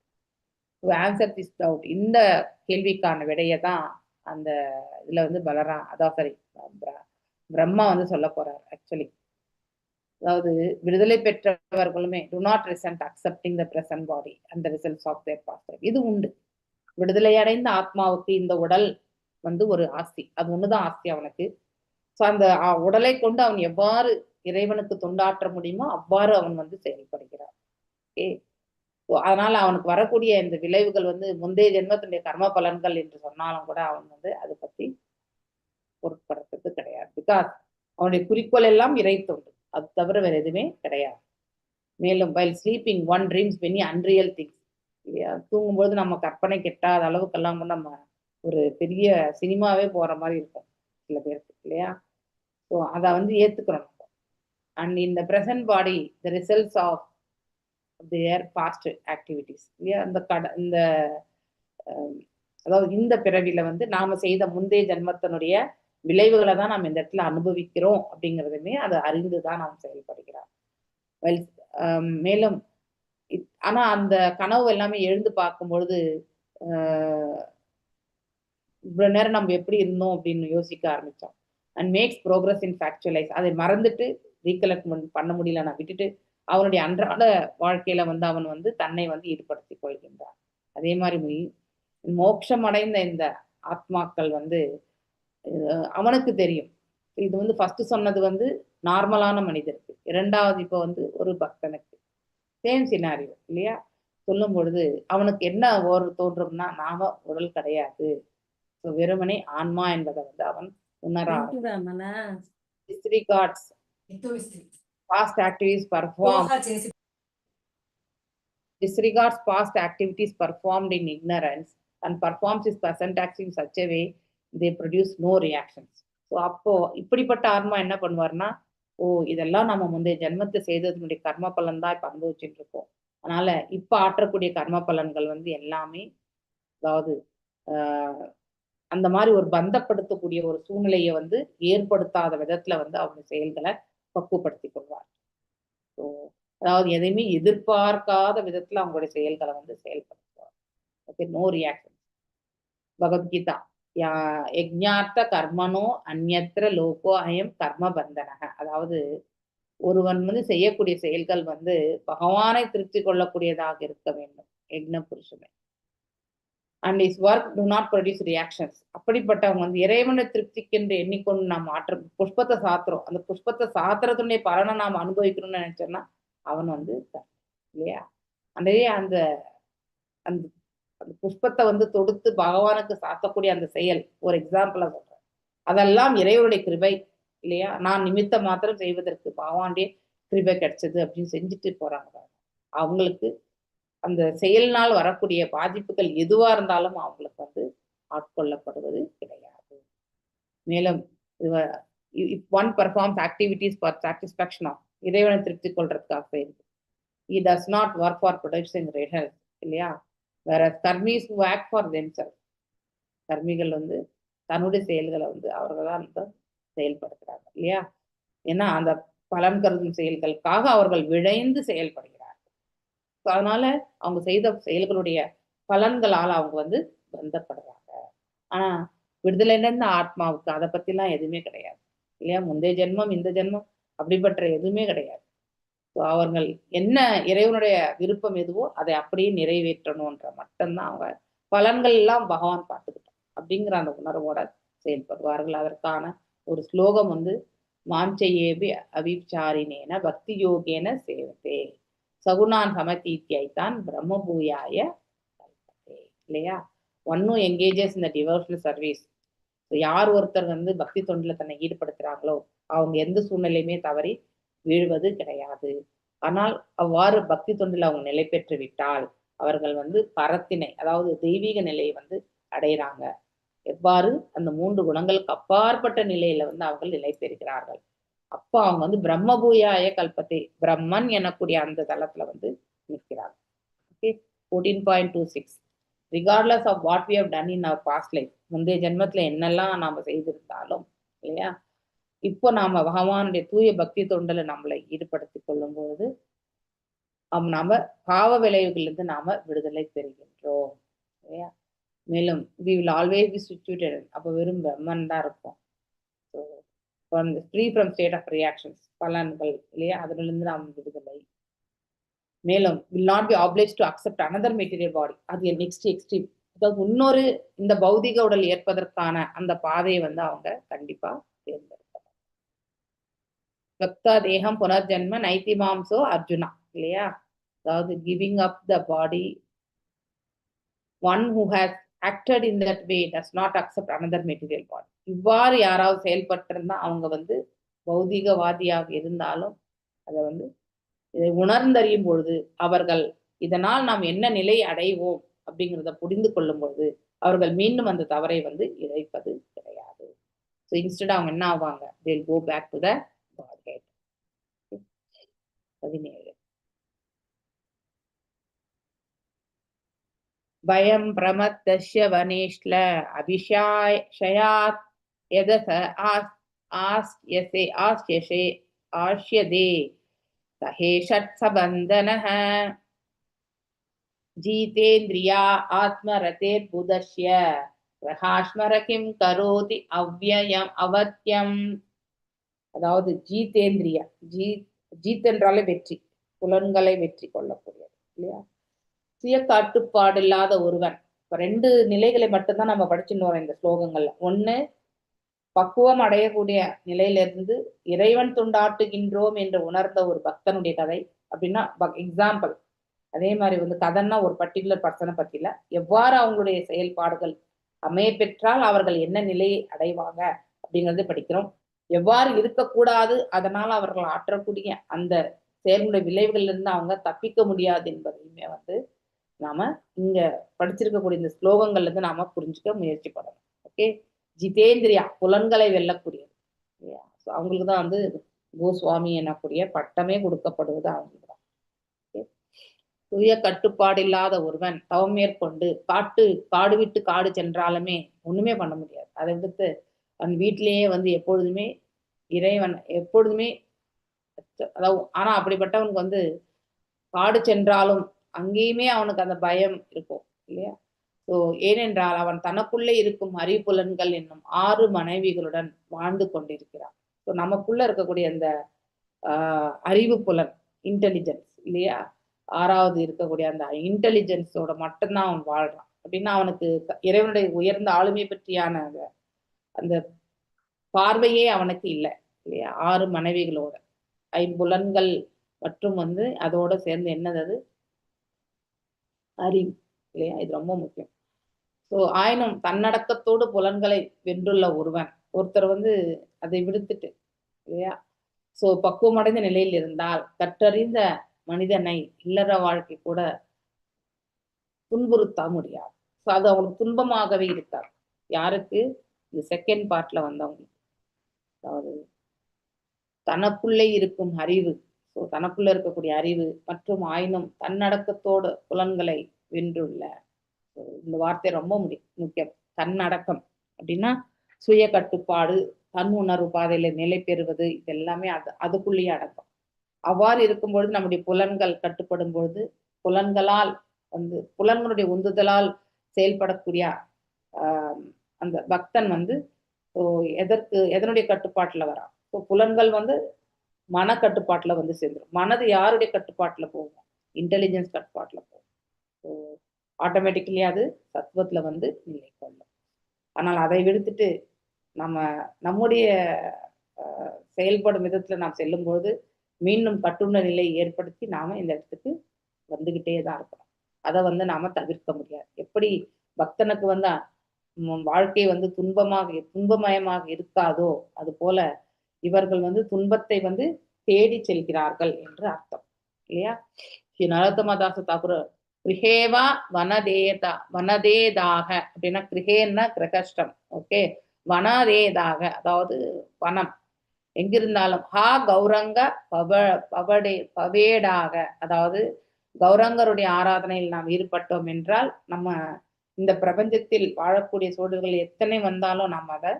டு ஆன்சர் திஸ் டவுட், இந்த கேள்விக்கான விடையை தான் அந்த இதுல வந்து பிரம்மா வந்து சொல்ல போறார். ஆக்சுவலி அதாவது விடுதலை பெற்றவர்களுமே do not resent accepting the present body and the results of their past life. இது உண்டு. விடுதலை அடைந்த ஆத்மாவுக்கு இந்த உடல் வந்து ஒரு ஆஸ்தி, அது ஒண்ணுதான் ஆஸ்தி அவனுக்கு. ஸோ அந்த உடலை கொண்டு அவன் எவ்வாறு இறைவனுக்கு தொண்டாற்ற முடியுமோ அவ்வாறு அவன் வந்து செயல்படுகிறான். ஓகே, அதனால அவனுக்கு வரக்கூடிய இந்த விளைவுகள் வந்து முந்தைய ஜென்மத்தினுடைய கர்ம பலன்கள் என்று சொன்னாலும் கூட அவன் வந்து அதை பத்தி பொருட்படுறது கிடையாது. பிகாஸ் அவனுடைய குறிக்கோள் எல்லாம் இறை தொண்டு, அது தவிர வேற எதுவுமே கிடையாது. மேலும் while sleeping one dreams many unreal things இல்லையா? தூங்கும்போது நம்ம கற்பனை கெட்டாத அளவுக்கெல்லாம் நம்ம ஒரு பெரிய சினிமாவே போற மாதிரி இருக்கும் சில பேருக்கு இல்லையா? ஸோ அதை வந்து ஏத்துக்கிறோம். And in the present body the results of their past activities இல்லையா? இந்த அதாவது இந்த பிறவில வந்து நாம செய்த முந்தைய ஜென்மத்தினுடைய விளைவுகளை தான் நாம் இந்த இடத்துல அனுபவிக்கிறோம் அப்படிங்கிறதுமே அதை அறிந்துதான் நாம் செயல்படுகிறார். மேலும் ஆனா அந்த கனவு எல்லாமே எழுந்து பார்க்கும் பொழுது இவ்வளவு நேரம் நம்ம எப்படி இருந்தோம் அப்படின்னு யோசிக்க ஆரம்பிச்சோம். And makes progress in factualise. அதை மறந்துட்டு ரீகலெக்ட் பண்ண முடியல, நான் விட்டுட்டு அவனுடைய அன்றாட வாழ்க்கையில வந்து அவன் வந்து தன்னை வந்து ஈடுபடுத்திக் கொள்கின்றான். அதே மாதிரி மோட்சம் அடைந்த இந்த ஆத்மாக்கள் வந்து அவனுக்கு தெரியும். இது வந்து ஃபர்ஸ்ட் சொன்னது வந்து நார்மலான மனிதருக்கு, இரண்டாவது இப்போ வந்து ஒரு பக்தனுக்கு சேம் சினாரியோ இல்லையா. சொல்லும் பொழுது அவனுக்கு என்ன ஒரு தோன்றும்னா, நாம உடல் கிடையாது, வெறுமனே ஆன்மா என்பதை வந்து அவன் உணரான். Disregards past activities performed in ignorance and performs his present acts in such a way they produce no reactions. So அப்போ இப்படிப்பட்ட ஆன்மா என்ன பண்ணுவார்னா, ஓ இதெல்லாம் நம்ம முந்தைய ஜென்மத்தை செய்ததனுடைய கர்ம பலன் தான் இப்ப அனுபவிச்சுட்டு இருக்கோம். அதனால இப்ப ஆற்றக்கூடிய கர்ம பலன்கள் வந்து எல்லாமே, அதாவது அந்த மாதிரி ஒரு பந்தப்படுத்தக்கூடிய ஒரு சூழ்நிலையை வந்து ஏற்படுத்தாத விதத்துல வந்து அவங்க செயல்களை பக்குவப்படுத்திக் கொள்வார். ஸோ அதாவது எதையுமே எதிர்பார்க்காத விதத்துல அவங்களுடைய செயல்களை வந்து செயல்படுத்துவார். Okay, no reaction. பகவத்கீதா யஜ்ஞார்த்த கர்மனோ அந்யத்ர லோகோ அயம் கர்ம பந்தனக. அதாவது ஒருவன் வந்து செய்யக்கூடிய செயல்கள் வந்து பகவானை திருப்தி கொள்ளக்கூடியதாக இருக்க வேண்டும், யக்ஞ புருஷனை. And is work to not produce reactions. அப்படிப்பட்டவங்க வந்து இறைவனை திருப்திக்கென்று எண்ணிக்கொண்டு நாம் புஷ்பத்தை சாத்துறோம், அந்த புஷ்பத்தை சாத்திரத்துடைய பலனை நாம் அனுபவிக்கணும்னு நினைச்சோம்னா அவன் வந்து இல்லையா. அந்த அந்த அந்த புஷ்பத்தை வந்து தொடுத்து பகவானுக்கு சாத்தக்கூடிய அந்த செயல் ஒரு எக்ஸாம்பிளா சொல்றேன். அதெல்லாம் இறைவனுடைய கிருபை இல்லையா. நான் நிமித்த மாத்திரம் செய்வதற்கு பகவானுடைய கிருபை கிடைச்சது அப்படின்னு செஞ்சுட்டு போறாங்க. அவங்களுக்கு அந்த செயல்னால் வரக்கூடிய பாதிப்புகள் எதுவா இருந்தாலும் அவங்களுக்கு வந்து ஆட்கொள்ளப்படுவது கிடையாது. மேலும் one performs activities for satisfaction of, இறைவனை திருப்தி கொள்றதுக்காக செய்யுது. He does not work for producing results இல்லையா. வேற கர்மீஸ் who act for themselves. கர்மிகள் வந்து தன்னுடைய செயல்களை வந்து அவர்கள் தான் செயல்படுத்துறாங்க இல்லையா. ஏன்னா அந்த பலன் கருதும் செயல்களுக்காக அவர்கள் விழைந்து செயல்படுகிறார்கள். அதனால அவங்க செய்த செயல்களுடைய பலன்களால் அவங்க வந்து பந்தப்படுறாங்க. ஆனா விடுதலைந்த ஆத்மாவுக்கு அதை பத்திலாம் எதுவுமே கிடையாது இல்லையா. முந்தைய ஜென்மம் இந்த ஜென்மம் அப்படிப்பட்ட எதுவுமே கிடையாது. அவர்கள் என்ன இறைவனுடைய விருப்பம் எதுவோ அதை அப்படியே நிறைவேற்றணும்ன்ற மட்டும்தான் அவங்க பலன்கள் எல்லாம் பகவான் பார்த்துக்கிட்டோம் அப்படிங்கிற அந்த உணர்வோட செயல்படுவார்கள். அதற்கான ஒரு ஸ்லோகம் வந்து மாஞ்சையேபி அவிச்சாரினேன பக்தி யோகேன சேவத்தே சகுணான் சமதீத்தியைத்தான் பிரம்மபூயாய கல்பத்தே இல்லையா. ஒன்னும் எங்கேஜஸ் இந்த டிவோஷனல் சர்வீஸ். யார் ஒருத்தர் வந்து பக்தி தொண்டுல தன்னை ஈடுபடுத்துறாங்களோ அவங்க எந்த சூழ்நிலையுமே தவறி வீழ்வது கிடையாது. ஆனால் அவ்வாறு பக்தி தொண்டில் அவங்க நிலை பெற்று விட்டால் அவர்கள் வந்து பரத்தினை, அதாவது தெய்வீக நிலையை வந்து அடைகிறாங்க. எவ்வாறு அந்த 3 குணங்களுக்கு அப்பாற்பட்ட நிலையில வந்து அவர்கள் நிலை பெறுகிறார்கள். அப்போ அவங்க வந்து பிரம்மபூயாய கல்பத்தை, பிரம்மன் எனக்கூடிய அந்த தளத்துல வந்து நிற்கிறாங்க. Okay, 14.26 regardless of what we have done in our past life. முந்தைய ஜென்மத்துல என்னெல்லாம் நாம செய்திருந்தாலும் இல்லையா, இப்போ நாம பகவானுடைய தூய பக்தி தொண்டல நம்மளை ஈடுபடுத்திக் கொள்ளும் பொழுது நாம பாவ விளைவுகளிலிருந்து நாம விடுதலை பெறுகின்றோம் இல்லையா. மேலும் we will always be situated, அப்போ வெறும் பிரம்மன் தான் இருக்கும். Free from state of reactions, பலன்கள் இல்லையா, அதிலிருந்து நாம் விடுதலை. மேலும் will not be obliged to accept another material body. அது நெக்ஸ்ட் எக்ஸ்ட்ரீம். அதாவது இன்னொரு இந்த பௌதிக உடல் ஏற்பதற்கான அந்த பாதையை வந்து அவங்க கண்டிப்பா தேர்ந்தெடுக்கிறாங்க. பக்தா தேகம் புனர்ஜென்ம நைத்திமாம்சோ அர்ஜுனா இல்லையா. அதாவது giving up the body, one who has acted in that way does not accept another material பாடி. இவ்வாறு யாராவது செயல்பட்டிருந்தா அவங்க வந்து பௌதிகவாதியாக இருந்தாலும் அதை வந்து இதை உணர்ந்தறியும் பொழுது அவர்கள் இதனால் நாம் என்ன நிலை அடைவோம் அப்படிங்கிறத புரிந்து கொள்ளும் பொழுது அவர்கள் மீண்டும் அந்த தவறை வந்து இழைப்பது கிடையாது. ஸோ இன்ஸ்டெட் அவங்க என்ன ஆவாங்க, they will go back to the Godhead. 17 பயம் பிரமத்தஸ்ய வனேஷ்ல அபிஷாயாத் யதச ஆஸ்யதே சஹேஷட் சபந்தனஹ ஜீதேந்திரியா ஆத்மரதேர் புதஸ்ய ரஹாஸ்மர கிம் கரோதி அவ்யயம் அவத்யம். அதாவது ஜீதேந்திரியா, ஜீத் என்றாலே வெற்றி, புலன்களை வெற்றி கொள்ளக்கூடியது இல்லையா. சுய கட்டுப்பாடு இல்லாத ஒருவன். இப்ப 2 நிலைகளை மட்டும்தான் நம்ம படிச்சுன்னு வரோம் இந்த ஸ்லோகங்கள்ல. ஒண்ணு, பக்குவம் அடையக்கூடிய நிலையிலிருந்து இறைவன் துண்டாட்டுகின்றோம் என்று உணர்ந்த ஒரு பக்தனுடைய கதை அப்படின்னா எக்ஸாம்பிள். அதே மாதிரி கதைன்னா ஒரு பர்டிகுலர் பர்சனை பத்தி இல்ல, எவ்வாறு அவங்களுடைய செயல்பாடுகள் அமைய பெற்றால் அவர்கள் என்ன நிலையை அடைவாங்க அப்படிங்கறத படிக்கிறோம். எவ்வாறு இருக்கக்கூடாது, அதனால் அவர்கள் ஆற்றக்கூடிய அந்த செயலுடைய விளைவுகள்ல இருந்து அவங்க தப்பிக்க முடியாது என்பதையுமே நாம இங்க படிச்சிருக்கக்கூடிய இந்த ஸ்லோகங்கள்ல இருந்து நாம புரிஞ்சுக்க முயற்சி பண்ணணும். ஓகே, ஜிதேந்திரியா புலன்களை வெல்லக்கூடியது இல்லையா. அவங்களுக்கு தான் கோஸ்வாமி எனக்கூடிய பட்டமே கொடுக்கப்படுவது அவங்களுக்கு தான். சுய கட்டுப்பாடு இல்லாத ஒருவன் தவம் மேற்கொண்டு காடு விட்டு காடு சென்றாலுமே ஒண்ணுமே பண்ண முடியாது. அதை அவன் வீட்டிலேயே எப்பொழுதுமே இறைவன் எப்பொழுதுமே அதாவது, ஆனா அப்படிப்பட்டவனுக்கு காடு சென்றாலும் அங்கேயுமே அவனுக்கு அந்த பயம் இருக்கும் இல்லையா. ஸோ ஏனென்றால் அவன் தனக்குள்ளே இருக்கும் அறிவுப்புலன்கள் என்னும் 6 மனைவிகளுடன் வாழ்ந்து கொண்டிருக்கிறான். ஸோ நமக்குள்ள இருக்கக்கூடிய அந்த அறிவு புலன் இன்டெலிஜென்ஸ் இல்லையா, 6வது இருக்கக்கூடிய அந்த இன்டெலிஜென்ஸோட மட்டும்தான் அவன் வாழ்றான். அப்படின்னா அவனுக்கு இறைவனுடைய உயர்ந்த ஆளுமை பற்றியான அந்த பார்வையே அவனுக்கு இல்லை இல்லையா. 6 மனைவிகளோட 5 புலன்கள் மற்றும் அதோட சேர்ந்து என்னது அறிவு இல்லையா. இது ரொம்ப முக்கியம். ஸோ ஆயினும் தன்னடக்கத்தோடு புலன்களை வென்றுள்ள ஒருத்தர் அதை விடுத்துட்டு இல்லையா. ஸோ பக்குவமடைந்த நிலையில் இருந்தால் கற்றறிந்த மனிதனை இல்லற வாழ்க்கை கூட துன்புறுத்த முடியாது. ஸோ அது அவங்களுக்கு துன்பமாகவே இருக்காது. யாருக்கு? இந்த செகண்ட் பார்ட்ல வந்தவங்களுக்கு. அதாவது தனக்குள்ளே இருக்கும் அறிவு, ஸோ தனக்குள்ள இருக்கக்கூடிய அறிவு மற்றும் ஆயினும் தன்னடக்கத்தோடு புலன்களை வென்றுள்ள. இந்த வார்த்தை ரொம்ப முக்கியம். தன்னடக்கம் அப்படின்னா சுய கட்டுப்பாடு, தன் உணர்வு பாதையில நிலை பெறுவது, இது எல்லாமே அதுக்குள்ளேயே அடக்கம். அவ்வாறு இருக்கும் பொழுது நம்முடைய புலன்கள் கட்டுப்படும் பொழுது புலன்களால் புலன்களுடைய உந்துதலால் செயல்படக்கூடிய அந்த பக்தன் எதனுடைய கட்டுப்பாட்டுல வரான். ஸோ புலன்கள் மன கட்டுப்பாட்டுல சேர்ந்துடும். மனது யாருடைய கட்டுப்பாட்டுல போகும்? இன்டெலிஜென்ஸ் கட்டுப்பாட்டுல போகும். ஸோ ஆட்டோமேட்டிக்கலி அது சத்துவத்துல நிலை கொள்ளும். ஆனால் அதை விடுத்துட்டு நம்முடைய செயல்படும் விதத்துல நாம் செல்லும் பொழுது மீண்டும் கட்டுணர் நிலையை ஏற்படுத்தி நாம இந்த இடத்துக்கு வந்துகிட்டே தான் இருக்கணும். அதை நாம தவிர்க்க முடியாது. எப்படி பக்தனுக்கு வாழ்க்கை துன்பமயமாக இருக்காதோ அது போல இவர்கள் துன்பத்தை தேடி செல்கிறார்கள் என்று அர்த்தம் இல்லையா. ஸ்ரீ நரோத்தமதாச தாக்கூர் கிரகேவா வனதேதாக அப்படின்னா, கிரகேன்னா கிரகஷ்டம், ஓகே, வனதேதாக அதாவது வனம் எங்கிருந்தாலும், ஹா கௌரங்க பவேடாக அதாவது கௌரங்கருடைய ஆராதனையில் நாம் ஈடுபட்டோம் என்றால் நம்ம இந்த பிரபஞ்சத்தில் வாழக்கூடிய சூழல்கள் எத்தனை வந்தாலும் நாம் அதை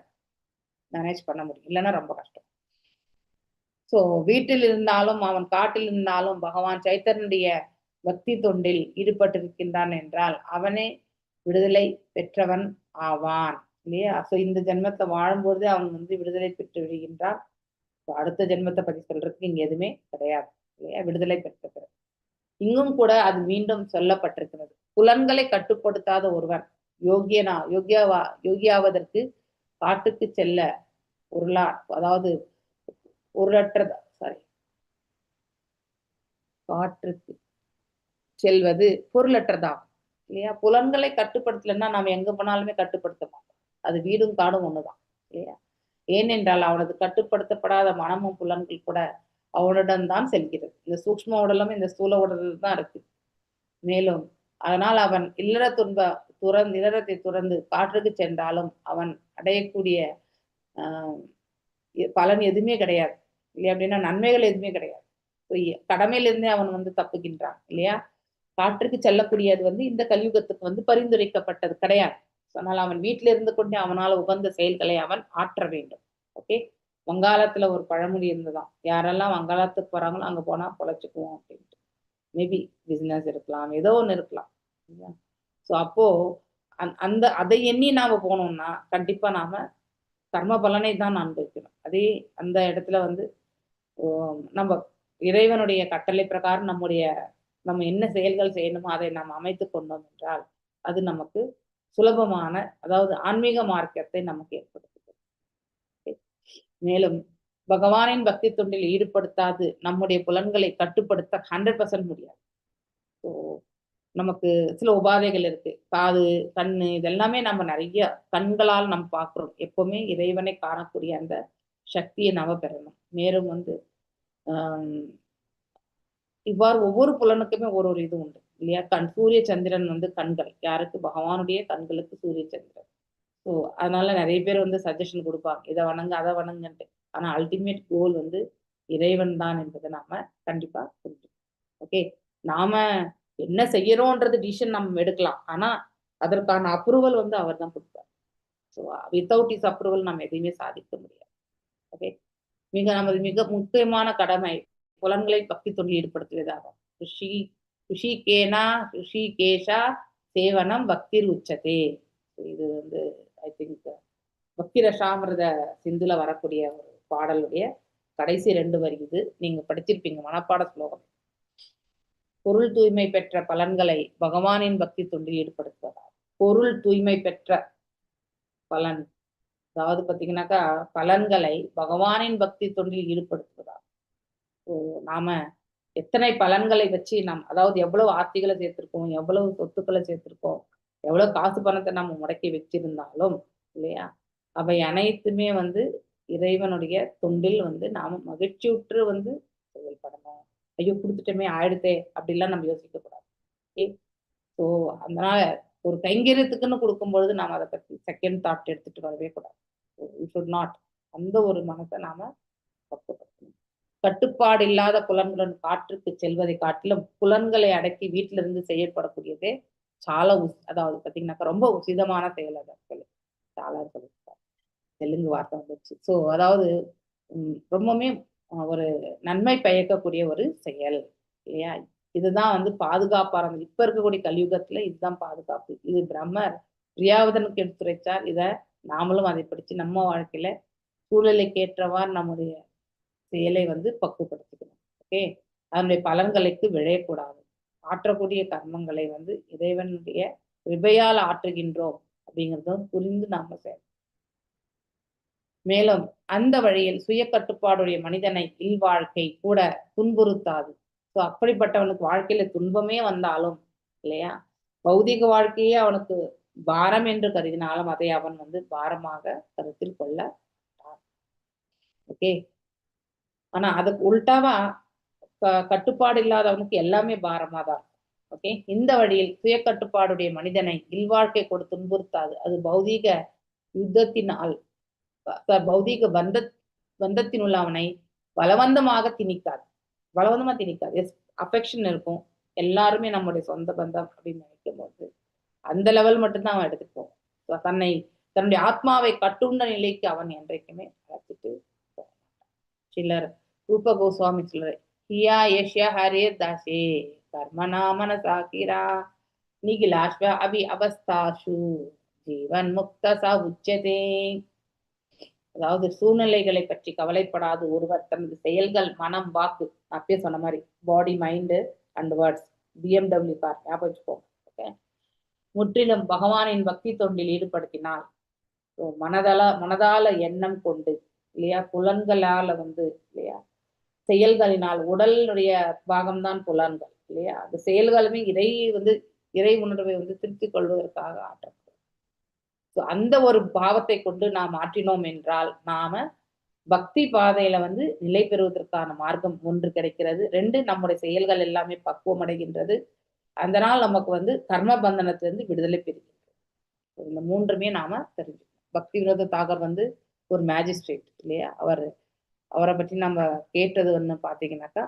மேனேஜ் பண்ண முடியும். இல்லைன்னா ரொம்ப கஷ்டம். ஸோ வீட்டில் இருந்தாலும் அவன் காட்டில் இருந்தாலும் பகவான் சைத்தன்யுடைய பக்தி தொண்டில் ஈடுபட்டிருக்கின்றான் என்றால் அவனே விடுதலை பெற்றவன் ஆவான் இல்லையா. ஸோ இந்த ஜென்மத்தை வாழும்போது அவன் விடுதலை பெற்று விடுகின்றான். அடுத்த ஜென்மத்தை பத்தி சொல்றதுக்கு இங்க எதுவுமே கிடையாது இல்லையா. விடுதலை பெற்ற பிறகு இங்கும் கூட அது மீண்டும் சொல்லப்பட்டிருக்கிறது. புலன்களை கட்டுப்படுத்தாத ஒருவன் யோகியாவதற்கு காட்டுக்கு செல்ல அதாவது காற்றுக்கு செல்வது பொருளற்றதாகும் இல்லையா. புலன்களை கட்டுப்படுத்தலைன்னா நாம எங்க போனாலுமே கட்டுப்படுத்த மாட்டோம். அது வீடும் காடும் ஒண்ணுதான் இல்லையா. ஏனென்றால் அவனது கட்டுப்படுத்தப்படாத மனமும் புலன்கள் கூட அவனுடன் தான் செல்கிறது. இந்த சூக்ஷ்ம உடலும் இந்த ஸ்தூல உடலில் தான் இருக்கு. மேலும் அதனால் அவன் இல்லறத்தை துறந்து காற்றுக்கு சென்றாலும் அவன் அடையக்கூடிய பலன் எதுவுமே கிடையாது இல்லையா. அப்படின்னா நன்மைகள் எதுவுமே கிடையாது. கடமையிலிருந்தே அவன் தப்புகின்றான் இல்லையா. காற்றுக்கு செல்லக்கூடியது வந்து இந்த கலியுகத்துக்கு வந்து பரிந்துரைக்கப்பட்டது கிடையாது. ஆனால் அவன் வீட்டில இருந்து கொண்டே அவனால் உகந்த செயல்களை அவன் ஆற்ற வேண்டும். ஓகே, வங்காளத்துல ஒரு பழமொழி இருந்துதான், யாரெல்லாம் வங்காளத்துக்கு வராங்களோ அங்க போனா பொழைச்சுக்குவோம் அப்படின்ட்டு. மேபி பிசினஸ் இருக்கலாம், ஏதோ ஒண்ணு இருக்கலாம். ஸோ அப்போ அந்த அதை எண்ணி நாம போனோம்னா கண்டிப்பா நாம கர்ம பலனை தான் அனுபவிக்கணும். அதே அந்த இடத்துல வந்து நம்ம இறைவனுடைய கட்டளை பிரகாரம் நம்ம என்ன செயல்கள் செய்யணுமோ அதை நாம் அமைத்து கொண்டோம் என்றால் அது நமக்கு சுலபமான, அதாவது ஆன்மீக மார்க்கத்தை நமக்கு ஏற்படுத்துகிறது. மேலும் பகவானின் பக்தி தொண்டில் ஈடுபடுத்தாது நம்முடைய புலன்களை கட்டுப்படுத்த 100% முடியாது. ஸோ நமக்கு சில உபாதைகள் இருக்கு, காது, கண்ணு, இதெல்லாமே நம்ம நிறைய கண்களால் நம்ம பார்க்கிறோம். எப்பவுமே இறைவனை காணக்கூடிய அந்த சக்தியை நாம பெறணும். மேலும் வந்து இவ்வாறு ஒவ்வொரு புலனுக்குமே ஒரு இது உண்டு இல்லையா? சூரிய சந்திரன் வந்து கண்கள், யாருக்கு? பகவானுடைய கண்களுக்கு சூரிய சந்திரன். ஸோ அதனால நிறைய பேர் வந்து சஜஷன் கொடுப்பாங்க, இதை வணங்க அதை வணங்கன்ட்டு. ஆனா அல்டிமேட் கோல் வந்து இறைவன் தான் என்பதை நாம கண்டிப்பா புரிஞ்சுக்கணும். ஓகே, நாம என்ன செய்யறோன்றது டிசிஷன் நம்ம எடுக்கலாம், ஆனா அதற்கான அப்ரூவல் வந்து அவர் தான் கொடுப்பார். ஸோ வித்தவுட் இஸ் அப்ரூவல் நம்ம எதையுமே சாதிக்க முடியாது. ஓகே, நமது மிக முக்கியமான கடமை புலன்களை பக்தி தொண்டில் ஈடுபடுத்துவதாகும். ருஷிகேஷா சேவனம் பக்திர் உச்சதே. இது வந்து ஐ திங்க் பக்தி ரசாமிரத சிந்துல வரக்கூடிய ஒரு பாடலுடைய கடைசி 2 வரி இது. நீங்க படிச்சிருப்பீங்க, மனப்பாட ஸ்லோகம். பொருள் தூய்மை பெற்ற பலன்களை பகவானின் பக்தி தொண்டில் ஈடுபடுத்துவதாகும். பொருள் தூய்மை பெற்ற பலன், அதாவது பாத்தீங்கன்னாக்கா பலன்களை பகவானின் பக்தி தொண்டில் ஈடுபடுத்துவதாகும். நாம எத்தனை பலன்களை வச்சு அதாவது எவ்வளவு ஆர்த்திகளை சேர்த்திருக்கோம், எவ்வளவு சொத்துக்களை சேர்த்திருக்கோம், எவ்வளவு காசு பணத்தை நம்ம முடக்கி வச்சிருந்தாலும் இல்லையா, அவை அனைத்துமே வந்து இறைவனுடைய தொண்டில் வந்து நாம மகிழ்ச்சியுற்று வந்து செயல்படணும். ஐயோ கொடுத்துட்டோமே ஆயிடுத்தே அப்படிலாம் நம்ம யோசிக்க கூடாது. ஓகே, ஸோ அதனால ஒரு கைங்கரியத்துக்குன்னு கொடுக்கும்பொழுது நாம் அதை பற்றி செகண்ட் தாட் எடுத்துட்டு வரவே கூடாது. அந்த ஒரு மனசை நாம பக்குவப்படுத்தணும். கட்டுப்பாடு இல்லாத புலன்களுடன் காற்றுக்கு செல்வதை காட்டிலும் புலன்களை அடக்கி வீட்டில இருந்து செயல்படக்கூடியதே చాలా அதாவது பார்த்தீங்கன்னாக்கா ரொம்ப உசிதமான செயல். அது చాలా தெலுங்கு வார்த்தை வந்துச்சு. ஸோ அதாவது ரொம்பவுமே ஒரு நன்மை பயக்கக்கூடிய ஒரு செயல் இல்லையா? இதுதான் வந்து பாதுகாப்பா இருந்தது. இப்ப இருக்கக்கூடிய கலியுகத்துல இதுதான் பாதுகாப்பு. இது பிரம்மர் பிரியாவதனுக்கு எடுத்துரைச்சார். இதை நாமளும் அதை படிச்சு நம்ம வாழ்க்கையில சூழ்நிலைக்கு ஏற்றவாறு நம்முடைய செயலை வந்து பக்குவப்படுத்திக்கணும். ஓகே, அதனுடைய பலன்களுக்கு விழையக்கூடாது. ஆற்றக்கூடிய கர்மங்களை வந்து இறைவனுடைய கிருபையால் ஆற்றுகின்றோம் அப்படிங்கிறதும் புரிந்து நாம செய்யணும். மேலும் அந்த வழியில் சுய கட்டுப்பாடுடைய மனிதனை இல்வாழ்க்கை கூட துன்புறுத்தாது. ஸோ அப்படிப்பட்டவனுக்கு வாழ்க்கையில துன்பமே வந்தாலும் இல்லையா, பௌதிக வாழ்க்கையே அவனுக்கு பாரம் என்று கருதினாலும் அதை அவன் வந்து பாரமாக கருத்தில் கொள்ள. ஓகே, ஆனா அதுக்கு உள்டாவா கட்டுப்பாடு இல்லாதவனுக்கு எல்லாமே பாரமா தான். ஓகே, இந்த வழியில் சுய கட்டுப்பாடுடைய மனிதனை இல்வாழ்க்கை கூட துன்புறுத்தாது. அது பௌதீக யுத்தத்தினால் பௌதீக பந்தத்தின் உள்ள அவனை பலவந்தமா திணிக்காது. எஸ், அஃபெக்ஷன் இருக்கும், எல்லாருமே நம்முடைய சொந்த பந்தம் அப்படின்னு நினைக்கும் போது அந்த லெவல் மட்டும்தான் அவன் எடுத்துப்போம். தன்னுடைய ஆத்மாவை கட்டுண்ட நிலைக்கு அவன் என்றைக்குமே அழைச்சிட்டு சிலர் ரூப கோஸ்வாமி சிலர் ஹியா யஷ்யா ஹரே தாசே கர்மநாமன சாக்கிரா நிகிலாஷ்வ அபி அவஸ்தாஷு ஜீவன் முக்த ச உச்சதே. அதாவது சூழ்நிலைகளை பற்றி கவலைப்படாது ஒருவர் தனது செயல்கள், மனம், வாக்கு, அப்பயே சொன்ன மாதிரி body, mind and words, BMW கார் ஞாபகம் வச்சுக்கோங்க. ஓகே, முற்றிலும் பகவானின் பக்தி தொண்டில் ஈடுபடுத்தினால் மனதால எண்ணம் கொண்டு இல்லையா, புலன்களால வந்து இல்லையா, செயல்களினால் உடலுடைய பாகம்தான் புலன்கள் இல்லையா, அந்த செயல்களுமே இறை உணர்வை வந்து திருத்திக் கொள்வதற்காக ஆற்றப்படும். அந்த ஒரு பாவத்தை கொண்டு நாம் ஆற்றினோம் என்றால் நாம பக்தி பாதையில வந்து நிலை பெறுவதற்கான மார்க்கம் 1 கிடைக்கிறது. 2, நம்முடைய செயல்கள் எல்லாமே பக்குவம் அடைகின்றது. அதனால் நமக்கு வந்து கர்ம பந்தனத்திலிருந்து விடுதலை பெறுகின்றது. இந்த 3மே நாம தெரிஞ்சுக்கணும். பக்தி வினோத தாகர் வந்து ஒரு மேஜிஸ்ட்ரேட் இல்லையா, அவரை பற்றி நம்ம கேட்டது ஒண்ணு பாத்தீங்கன்னாக்கா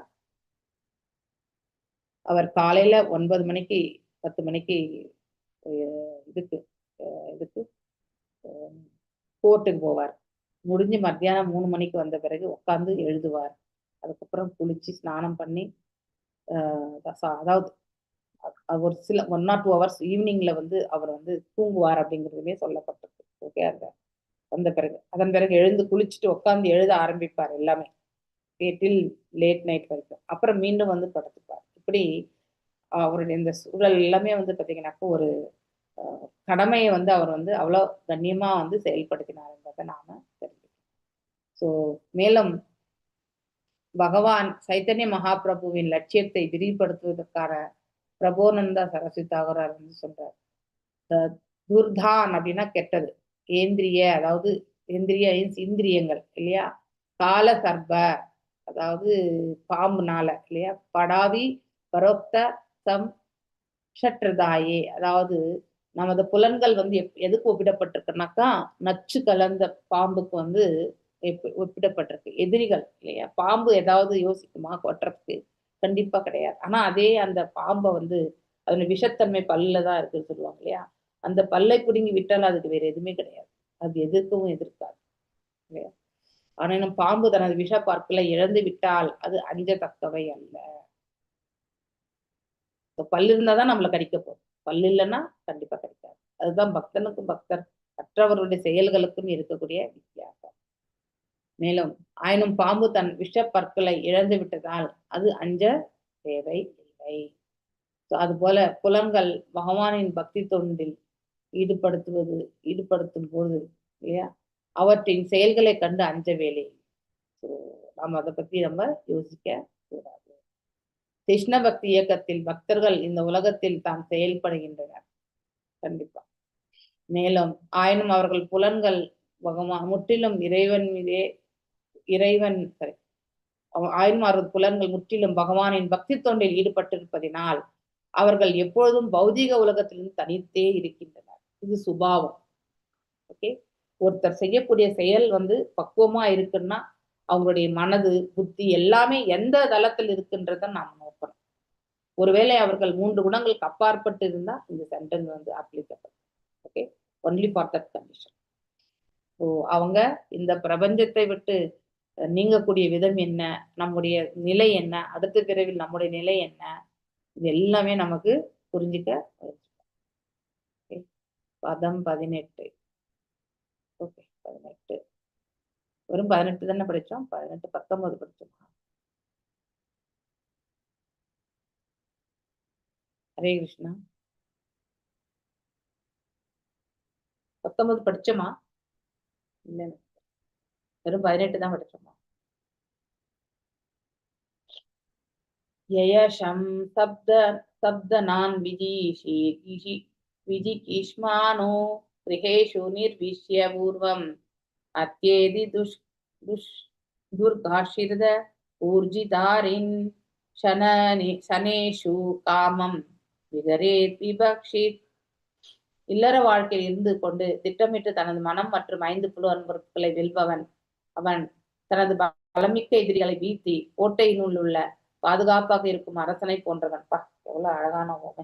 அவர் காலையில 9 மணிக்கு 10 மணிக்கு இதுக்கு கோர்ட்டுக்கு போவார். முடிஞ்சு மத்தியானம் 3 மணிக்கு வந்த பிறகு உட்காந்து எழுதுவார். அதுக்கப்புறம் குளிச்சு ஸ்நானம் பண்ணி அதாவது ஒரு சில 1 or 2 hours ஈவினிங்ல வந்து அவர் வந்து தூங்குவார் அப்படிங்கிறதுமே சொல்லப்பட்டிருக்கு. ஓகே, வந்த பிறகு அதன் பிறகு எழுந்து குளிச்சுட்டு உட்காந்து எழுத ஆரம்பிப்பார் எல்லாமே டில் லேட் நைட் வரைக்கும். அப்புறம் மீண்டும் வந்து படுத்துப்பார். இப்படி அவருடைய இந்த சூழல் எல்லாமே வந்து பார்த்தீங்கன்னாக்கா ஒரு கடமையை வந்து அவர் வந்து அவ்வளோ கண்ணியமா வந்து செயல்படுத்தினார்ன்றதை நாம தெரிஞ்சுக்கணும். ஸோ மேலும் பகவான் சைத்தன்ய மகாபிரபுவின் லட்சியத்தை விரிவுபடுத்துவதற்கான பிரபோனந்தா சரஸ்வதி தாகூரார் வந்து சொல்றார். துர்தான் அப்படின்னா கெட்டது, அதாவது இந்திரியங்கள் இல்லையா, கால சர்ப அதாவது பாம்புனால இல்லையா, படாவி பரோக்த சம் ஷட்ரதாயே அதாவது நமது புலன்கள் வந்து எதுக்கு ஒப்பிடப்பட்டிருக்குனாக்கா நச்சு கலந்த பாம்புக்கு வந்து ஒப்பிடப்பட்டிருக்கு. எதிரிகள் இல்லையா, பாம்பு ஏதாவது யோசிக்குமா கொட்டுறதுக்கு? கண்டிப்பா கிடையாது. ஆனா அதே அந்த பாம்பை வந்து அதோட விஷத்தன்மை பல்லுல தான் இருக்குன்னு சொல்லுவாங்க இல்லையா, அந்த பல்லை பிடுங்கி விட்டால் அதுக்கு வேற எதுவுமே கிடையாது, அது எதிர்க்கவும் எதிர்க்காது இல்லையா. ஆனாலும் பாம்பு தனது விஷ பற்களை இழந்து விட்டால் அது அஞ்சத்தக்கவை அல்ல. பல்லு இருந்தாதான் நம்மளை கடிக்க போகும், பல்லு இல்லைன்னா கண்டிப்பா கடிக்காது. அதுதான் பக்தனுக்கும் பக்தர் மற்றவருடைய செயல்களுக்கும் இருக்கக்கூடிய வித்தியாசம். மேலும் ஆயினும் பாம்பு தன் விஷ பற்களை இழந்து விட்டதால் அது அஞ்ச தேவை இல்லை. அது போல புலன்கள் பகவானின் பக்தி தொண்டில் ஈடுபடுத்தும் போது இல்லையா, அவற்றின் செயல்களை கண்டு அஞ்ச வேலை. நம்ம அதை பத்தி நம்ம யோசிக்க கூடாது. கிருஷ்ண பக்தி இயக்கத்தில் பக்தர்கள் இந்த உலகத்தில் தான் செயல்படுகின்றனர் கண்டிப்பா. மேலும் ஆயினும் அவர்கள் புலன்கள் முற்றிலும் ஆயினும் அவர்கள் புலன்கள் முற்றிலும் பகவானின் பக்தி தொண்டில் ஈடுபட்டிருப்பதினால் அவர்கள் எப்பொழுதும் பௌதிக உலகத்திலிருந்து தனித்தே இருக்கின்றனர். இது சுபாவம். ஓகே, ஒருத்தர் செய்யக்கூடிய செயல் வந்து பக்குவமா இருக்குன்னா அவங்களுடைய மனது புத்தி எல்லாமே எந்த தளத்தில் இருக்குன்றத நாம் நோக்கணும். ஒருவேளை அவர்கள் 3 குணங்களுக்கு அப்பாற்பட்டு இருந்தா இந்த சென்டென்ஸ் வந்து applicable. Okay, only for that condition. So அவங்க இந்த பிரபஞ்சத்தை விட்டு நீங்கக்கூடிய விதம் என்ன, நம்முடைய நிலை என்ன, அடுத்த பிறவில் நம்முடைய நிலை என்ன, இது எல்லாமே நமக்கு புரிஞ்சுக்க. பதம் 18. ஓகே, 18 வெறும் 18 தானே படிச்சோம், 18 19 படிச்சோமா? ஹரே கிருஷ்ணா. 19 படிச்சோமா? இல்லை, வெறும் 18 தான் படிச்சோமா? யயஷம் சப்த நான் விஜிகீஷ்மானோ கிரகேஷு நிர்விஷ்ய பூர்வம் அத்யேதி துர்காஷிரத ஊர்ஜிதாரின் சனேஷு காமம் விகரேத் விபக்ஷித். இல்லற வாழ்க்கையில் இருந்து கொண்டு திட்டமிட்டு தனது மனம் மற்றும் 5 புலன்பொருட்களை வெல்பவன் அவன் தனது பலமிக்க எதிரிகளை வீழ்த்தி கோட்டையினுள் உள்ள பாதுகாப்பாக இருக்கும் அரசனை போன்றவன். எவ்வளவு அழகான ஓமை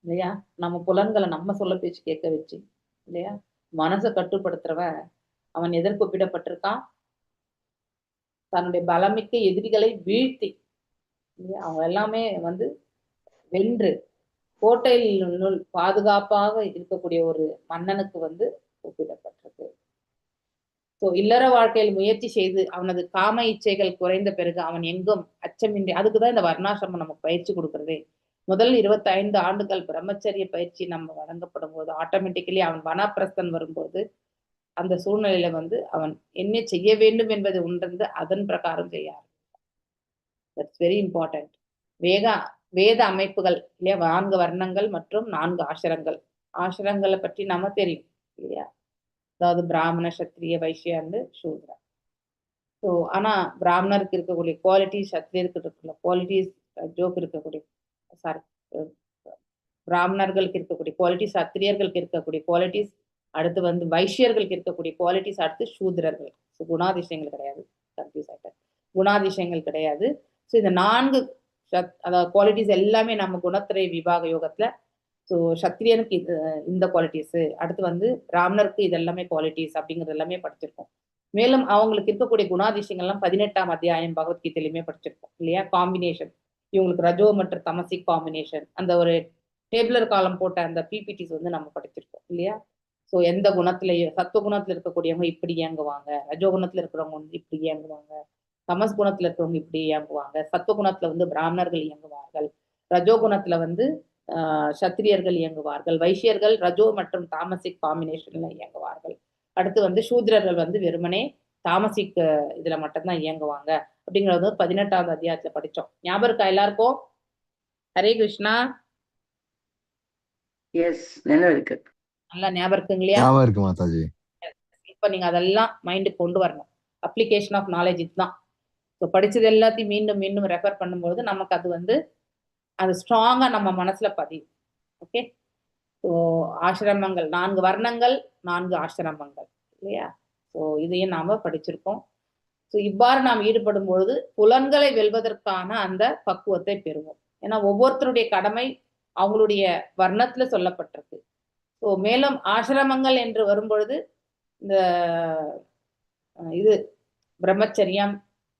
இல்லையா. நம்ம புலன்களை நம்ம சொல்ல பேச்சு கேட்க வச்சு இல்லையா மனசை கட்டுப்படுத்துறவன் அவன் எதற்கு ஒப்பிடப்பட்டிருக்கான்? தன்னுடைய பலமிக்க எதிரிகளை வீழ்த்தி இல்லையா அவங்க எல்லாமே வந்து வென்று கோட்டையினுள் பாதுகாப்பாக இருக்கக்கூடிய ஒரு மன்னனுக்கு வந்து ஒப்பிடப்பட்டிருக்கு. ஸோ இல்லற வாழ்க்கையில் முயற்சி செய்து அவனது காம இச்சைகள் குறைந்த பிறகு அவன் எங்கும் அச்சமின்றி, அதுக்குதான் இந்த வர்ணாசிரமம் நமக்கு பயிற்சி கொடுக்கறதே. முதல் 25 ஆண்டுகள் பிரம்மச்சரிய பயிற்சி நம்ம வழங்கப்படும் போது ஆட்டோமேட்டிக்கலி அவன் வனப்பிரஸ்தன் வரும்போது அந்த சூழ்நிலையில வந்து அவன் என்ன செய்ய வேண்டும் என்பதை உணர்ந்து அதன் பிரகாரம் செய்ய ஆரம்பிப்பான். That's very important. வேத அமைப்புகள் இல்லையா, 4 வர்ணங்கள் மற்றும் 4 ஆசிரங்களை பற்றி நம்ம தெரியும் இல்லையா. அதாவது பிராமண, சத்திரிய, வைசிய அண்ட் சூத்ரா. ஸோ ஆனா பிராமணருக்கு இருக்கக்கூடிய குவாலிட்டிஸ், சத்திரியருக்கு இருக்கக்கூடிய குவாலிட்டிஸ், பிராமணர்களுக்கு இருக்கக்கூடிய குவாலிட்டிஸ், சத்திரியர்களுக்கு இருக்கக்கூடிய குவாலிட்டிஸ், அடுத்து வந்து வைசியர்களுக்கு இருக்கக்கூடிய குவாலிட்டிஸ், அடுத்து சூத்ரர்கள். ஸோ குணாதிசயங்கள் கிடையாது, கன்ஃபியூஸ் ஆயிட்டேன், குணாதிசயங்கள் கிடையாது. ஸோ இந்த 4 அதாவது குவாலிட்டிஸ் எல்லாமே நம்ம குணத்திரை விபாக யோகத்துல. ஸோ சத்திரியனுக்கு இது இந்த குவாலிட்டிஸ், அடுத்து வந்து பிராமணருக்கு இது எல்லாமே குவாலிட்டிஸ் அப்படிங்கிறது எல்லாமே படிச்சிருக்கோம். மேலும் அவங்களுக்கு இருக்கக்கூடிய குணாதிசயங்கள்லாம் 18ஆம் அத்தியாயம் பகவத்கீதையிலுமே படிச்சிருக்கோம் இல்லையா? காம்பினேஷன், இவங்களுக்கு ரஜோ மற்றும் தமசிக் காம்பினேஷன், அந்த ஒரு டேபிளர் காலம் போட்ட அந்த பிபிடிஸ் வந்து நம்ம படிச்சிருக்கோம் இல்லையா? ஸோ எந்த குணத்திலேயே சத்துவ குணத்துல இருக்கக்கூடியவங்க இப்படி இயங்குவாங்க, ரஜோ குணத்துல இருக்கிறவங்க வந்து இப்படி இயங்குவாங்க, தமஸ் குணத்துல இருக்கிறவங்க இப்படி இயங்குவாங்க, சத்துவ குணத்துல வந்து பிராமணர்கள் இயங்குவார்கள், ரஜோ குணத்துல வந்து சத்திரியர்கள் இயங்குவார்கள், வைசியர்கள் ரஜோ மற்றும் தாமசிக் காம்பினேஷன்ல இயங்குவார்கள், அடுத்து வந்து சூத்ரர்கள் வந்து வெறுமனே தாமசிக் இதுல மட்டும்தான் இயங்குவாங்க அப்படிங்கிறது 18ஆவது அத்தியாயத்துல படிச்சோம். ஞாபகம் இருக்கா எல்லாருக்கும்? ஹரே கிருஷ்ணா. எஸ், நினைவு இருக்கு. நல்லா ஞாபகம் இருக்குங்க இல்லையா? ஞாபகம் இருக்கு மாதாஜி. இப்ப நீங்க அதெல்லாம் மைண்டுக்கு கொண்டு வரணும். அப்ளிகேஷன் ஆஃப் நாலேஜ் இதுதான். ஸோ படிச்சது எல்லாத்தையும் மீண்டும் மீண்டும் ரெஃபர் பண்ணும்போது நமக்கு அது வந்து அது ஸ்ட்ராங்கா நம்ம மனசுல பதியும். ஓகே. ஸோ ஆசிரமங்கள் 4 வர்ணங்கள், 4 ஆசிரமங்கள் இல்லையா? ஸோ இதையும் நாம படிச்சிருக்கோம். ஸோ இவ்வாறு நாம் ஈடுபடும் பொழுது புலன்களை வெல்வதற்கான அந்த பக்குவத்தை பெறுவோம். ஏன்னா ஒவ்வொருத்தருடைய கடமை அவங்களுடைய வர்ணத்துல சொல்லப்பட்டிருக்கு. ஸோ மேலும் ஆசிரமங்கள் என்று வரும்பொழுது இந்த இது பிரம்மச்சரியம்,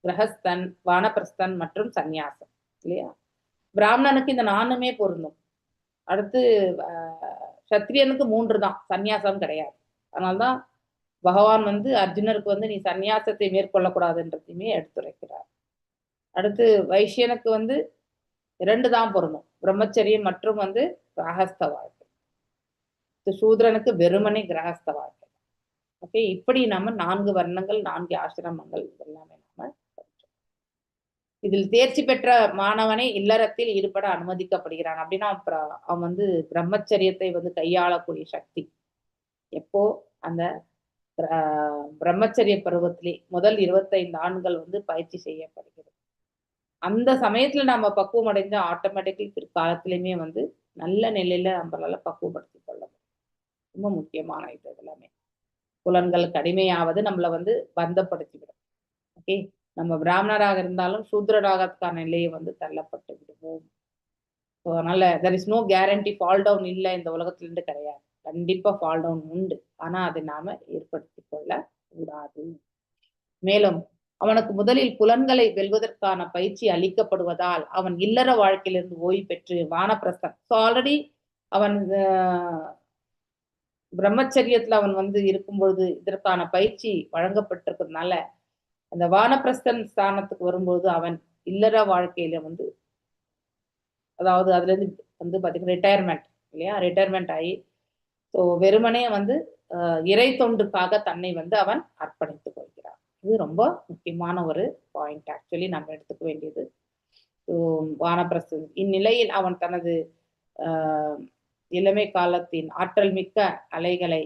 கிரகஸ்தன், வானப்பிரஸ்தன் மற்றும் சந்நியாசம் இல்லையா? பிராமணனுக்கு இந்த 4மே பொருந்தும். அடுத்து சத்திரியனுக்கு 3 தான், சந்நியாசம் கிடையாது. அதனால்தான் பகவான் வந்து அர்ஜுனருக்கு வந்து நீ சந்நியாசத்தை மேற்கொள்ளக்கூடாதுன்றதையுமே எடுத்துரைக்கிறார். அடுத்து வைசியனுக்கு வந்து 2 தான் பொருந்தும், பிரம்மச்சரியம் மற்றும் வந்து கிரகஸ்த வாழ்க்கை. சூத்ரனுக்கு வெறுமனே கிரகஸ்த வாழ்க்கை. ஓகே. இப்படி நம்ம 4 வர்ணங்கள், 4 ஆசிரமங்கள் எல்லாமே நம்ம படிச்சோம். இதில் தேர்ச்சி பெற்ற மாணவனை இல்லறத்தில் ஈடுபட அனுமதிக்கப்படுகிறான். அப்படின்னா அவன் வந்து பிரம்மச்சரியத்தை வந்து கையாளக்கூடிய சக்தி எப்போ அந்த பிரம்மச்சரிய பருவத்திலே முதல் 25 ஆண்டுகள் வந்து பயிற்சி செய்யப்படுகிறது. அந்த சமயத்துல நம்ம பக்குவம் அடைஞ்ச ஆட்டோமேட்டிக்கலி பிற்காலத்திலுமே வந்து நல்ல நிலையில நம்மளால பக்குவப்படுத்திக் கொள்ள முடியும். ரொம்ப முக்கியமான இது எல்லாமே. புலன்கள் கடுமையாவது நம்மளை வந்து பந்தப்படுத்திவிடும். ஓகே. நம்ம பிராமணராக இருந்தாலும் சூத்ரராகத்துக்கான நிலையை வந்து தள்ளப்பட்டு விடுவோம். ஸோ அதனால there is no guarantee fall down இல்லை இந்த உலகத்துல இருந்து கிடையாது. கண்டிப்பா ஃபால் டவுன் உண்டு. ஆனா அதை நாம ஏற்படுத்தி கொள்ள கூடாது. மேலும் அவனுக்கு முதலில் புலன்களை வெல்வதற்கான பயிற்சி அளிக்கப்படுவதால் அவன் இல்லற வாழ்க்கையிலிருந்து ஓய்வு பெற்று வானப்பிரஸ்தன். ஸோ ஆல்ரெடி அவன் பிரம்மச்சரியத்துல அவன் வந்து இருக்கும்பொழுது இதற்கான பயிற்சி வழங்கப்பட்டிருக்கிறதுனால அந்த வானப்பிரஸ்தன் ஸ்தானத்துக்கு வரும்போது அவன் இல்லற வாழ்க்கையில வந்து அதாவது அதுல இருந்து வந்து பாத்தீங்கன்னா ரிட்டையர்மெண்ட் இல்லையா? ரிட்டையர்மெண்ட் ஆகி ஸோ வெறுமனே வந்து இறை தொண்டுக்காக தன்னை வந்து அவன் அர்ப்பணித்துக் கொள்கிறான். இது ரொம்ப முக்கியமான ஒரு பாயிண்ட் ஆக்சுவலி நம்ம எடுத்துக்க வேண்டியது. ஸோ வானப்பிரஸ்தன் இந்நிலையில் அவன் தனது இளமை காலத்தின் ஆற்றல் மிக்க அலைகளை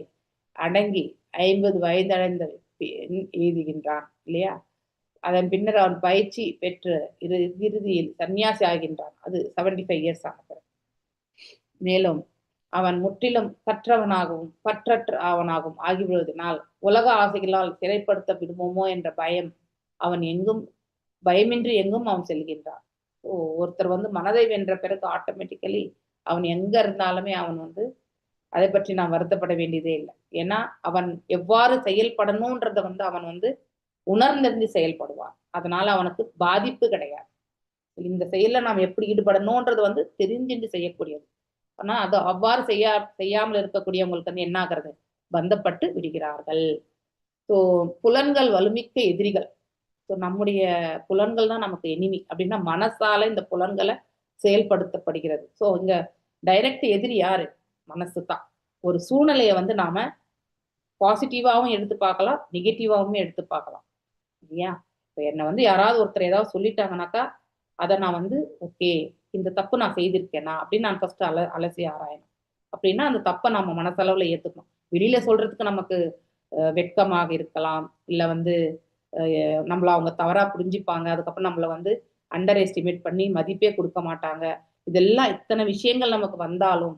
அடங்கி 50 வயதடைந்த எய்துகின்றான் இல்லையா? அதன் பின்னர் அவன் பயிற்சி பெற்று இறுதியில் சன்னியாசி ஆகின்றான். அது 75 இயர்ஸ் ஆன பிறகு. மேலும் அவன் முற்றிலும் கற்றவனாகவும் பற்றற்றவனாகவும் ஆகிவிடுவதனால் உலக ஆசைகளால் சிறைப்படுத்த விடுவோமோ என்ற பயம் அவன் பயமின்றி எங்கும் அவன் செல்கின்றான். ஒருத்தர் வந்து மனதை வென்ற பிறகு ஆட்டோமேட்டிக்கலி அவன் எங்க இருந்தாலுமே அவன் வந்து அதை பற்றி நான் வருத்தப்பட வேண்டியதே இல்லை. ஏன்னா அவன் எவ்வாறு செயல்படணும்ன்றத வந்து அவன் வந்து உணர்ந்திருந்து செயல்படுவான். அதனால அவனுக்கு பாதிப்பு கிடையாது. இந்த செயல்ல நாம் எப்படி ஈடுபடணும்ன்றது வந்து தெரிஞ்சுட்டு செய்யக்கூடியது. ஆனா அது அவ்வாறு செய்யாமல் இருக்கக்கூடியவங்களுக்கு வந்து என்ன ஆகிறது? பந்தப்பட்டு விடுகிறார்கள். ஸோ புலன்கள் வலுமிக்க எதிரிகள். ஸோ நம்முடைய புலன்கள் தான் நமக்கு எனிமி. அப்படின்னா மனசால இந்த புலன்களை செயல்படுத்தப்படுகிறது. ஸோ இங்க டைரக்ட் எதிரி யாரு? மனசு தான். ஒரு சூழ்நிலையை வந்து நாம பாசிட்டிவாகவும் எடுத்து பார்க்கலாம், நெகட்டிவாகவும் எடுத்து பார்க்கலாம் இல்லையா? இப்போ என்னை வந்து யாராவது ஒருத்தர் ஏதாவது சொல்லிட்டாங்கனாக்கா அதை நான் வந்து ஓகே இந்த தப்பு நான் செய்திருக்கேனா அப்படின்னு நான் ஃபர்ஸ்ட் அலசி ஆராயணும். அப்படின்னா அந்த தப்பை நம்ம மனசளவுல ஏத்துக்கணும். வெளியில சொல்றதுக்கு நமக்கு வெட்கமாக இருக்கலாம், இல்லை வந்து நம்மள அவங்க தவறா புரிஞ்சுப்பாங்க, அதுக்கப்புறம் நம்மளை வந்து அண்டர் எஸ்டிமேட் பண்ணி மதிப்பே கொடுக்க மாட்டாங்க. இதெல்லாம் இத்தனை விஷயங்கள் நமக்கு வந்தாலும்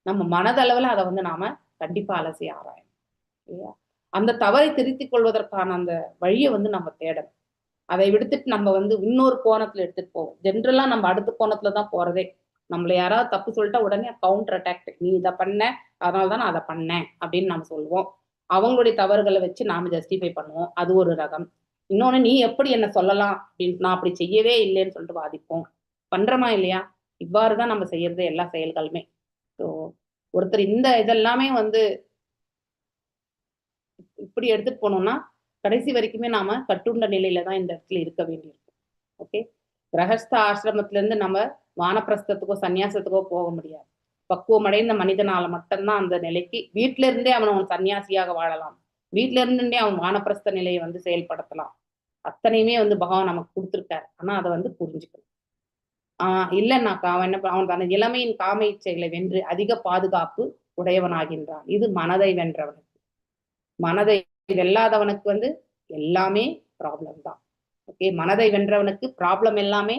நம்ம மனதளவுல அதை வந்து நாம கண்டிப்பா அலசி ஆராயணும் இல்லையா? அந்த தவறை திருத்திக் கொள்வதற்கான அந்த வழியை வந்து நம்ம தேடணும். அதை விடுத்துட்டு நம்ம வந்து இன்னொரு கோணத்துல எடுத்துட்டு போவோம். ஜென்ரலா நம்ம அடுத்த கோணத்துல தான் போறதே. நம்மள யாராவது தப்பு சொல்லிட்டா உடனே கவுண்டர் அட்டாக், நீ இதை பண்ண அதனாலதான் நான் அதை பண்ணேன் அப்படின்னு நம்ம சொல்லுவோம். அவங்களுடைய தவறுகளை வச்சு நாம ஜஸ்டிஃபை பண்ணுவோம். அது ஒரு ரகம். இன்னொன்னு, நீ எப்படி என்ன சொல்லலாம் அப்படின்னு, நான் அப்படி செய்யவே இல்லைன்னு சொல்லிட்டு வாதிப்போம். பண்றோமா இல்லையா? இவ்வாறுதான் நம்ம செய்யறது எல்லா செயல்களுமே. ஸோ ஒருத்தர் இந்த இதெல்லாமே வந்து இப்படி எடுத்துட்டு போனோம்னா கடைசி வரைக்குமே நாம கட்டுண்ட நிலையில தான் இந்த இடத்துல இருக்க வேண்டியிருக்கும். ஓகே, கிரகஸ்த ஆசிரமத்துல இருந்து நம்ம வானப்பிரஸ்தத்துக்கோ சன்னியாசத்துக்கோ போக முடியாது. பக்குவம் அடைந்த மனிதனால மட்டும்தான் அந்த நிலைக்கு, வீட்டில இருந்தே அவன் சன்னியாசியாக வாழலாம், வீட்டில இருந்துட்டே அவன் வானப்பிரஸ்த நிலையை வந்து செயல்படுத்தலாம். அத்தனையுமே வந்து பகவான் நமக்கு கொடுத்துருக்காரு. ஆனா அதை வந்து புரிஞ்சுக்கணும். இல்லைன்னாக்கா அவன் என்ன அவன் தன் இளமையின் காம இச்சைகளை வென்று அதிக பாதுகாப்பு உடையவனாகின்றான். இது மனதை வென்றவனுக்கு. மனதை வெல்லாதவனுக்கு வந்து எல்லாமே ப்ராப்ளம் தான். ஓகே, மனதை வென்றவனுக்கு ப்ராப்ளம் எல்லாமே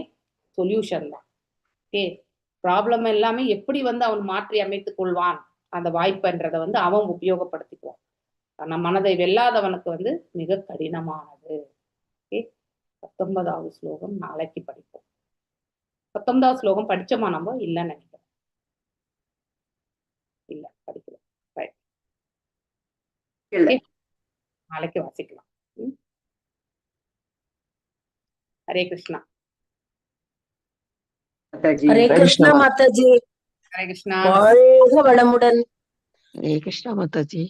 சொல்யூஷன் தான். ஓகே, ப்ராப்ளம் எல்லாமே எப்படி வந்து அவன் மாற்றி அமைத்துக் கொள்வான் அந்த வாய்ப்புன்றதை வந்து அவன் உபயோகப்படுத்திக்குவான். ஆனா மனதை வெல்லாதவனுக்கு வந்து மிக கடினமானது. ஓகே, 19வது ஸ்லோகம் நாளைக்கு படிப்போம். 19வது ஸ்லோகம் படிச்சோமா நம்ம? இல்லைன்னு நினைக்கிறேன். இல்ல, படிக்கல. நாளைக்கு வாசிக்கலாம். ஹரே கிருஷ்ணா. ஹரே கிருஷ்ணா மாதாஜி. ஹரே கிருஷ்ணா. வாழ்க வளமுடன். ஹரே கிருஷ்ணா மாதாஜி.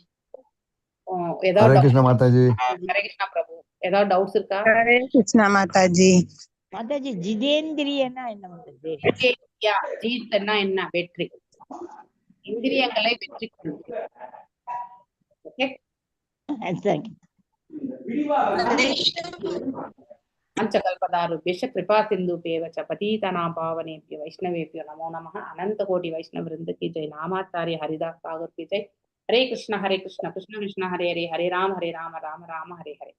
ஹரே கிருஷ்ணா மாதாஜி. ஹரே கிருஷ்ணா பிரபு. ஏதாவது டவுட்ஸ் இருக்கா? ஹரே கிருஷ்ணா மாதாஜி. மாதாஜி, ஜிதேந்திரியனா என்ன மாதாஜி? ஜீத்னா என்ன? வெற்றி. இந்திரியங்களை வெற்றி கொள்வது. ஓகே, பஞ்சகல்பதாருभ्यश्च कृपा सिंधुभ्येव च पतितानां पावनेभ्यो वैष्णवेभ्यो नमो नमः. अनंत कोटि वैष्णव वृंद की जय. नामाचार्य हरिदास ठाकुर की जय. हरे कृष्ण कृष्ण कृष्ण हरे हरे, हरे राम राम राम हरे हरे.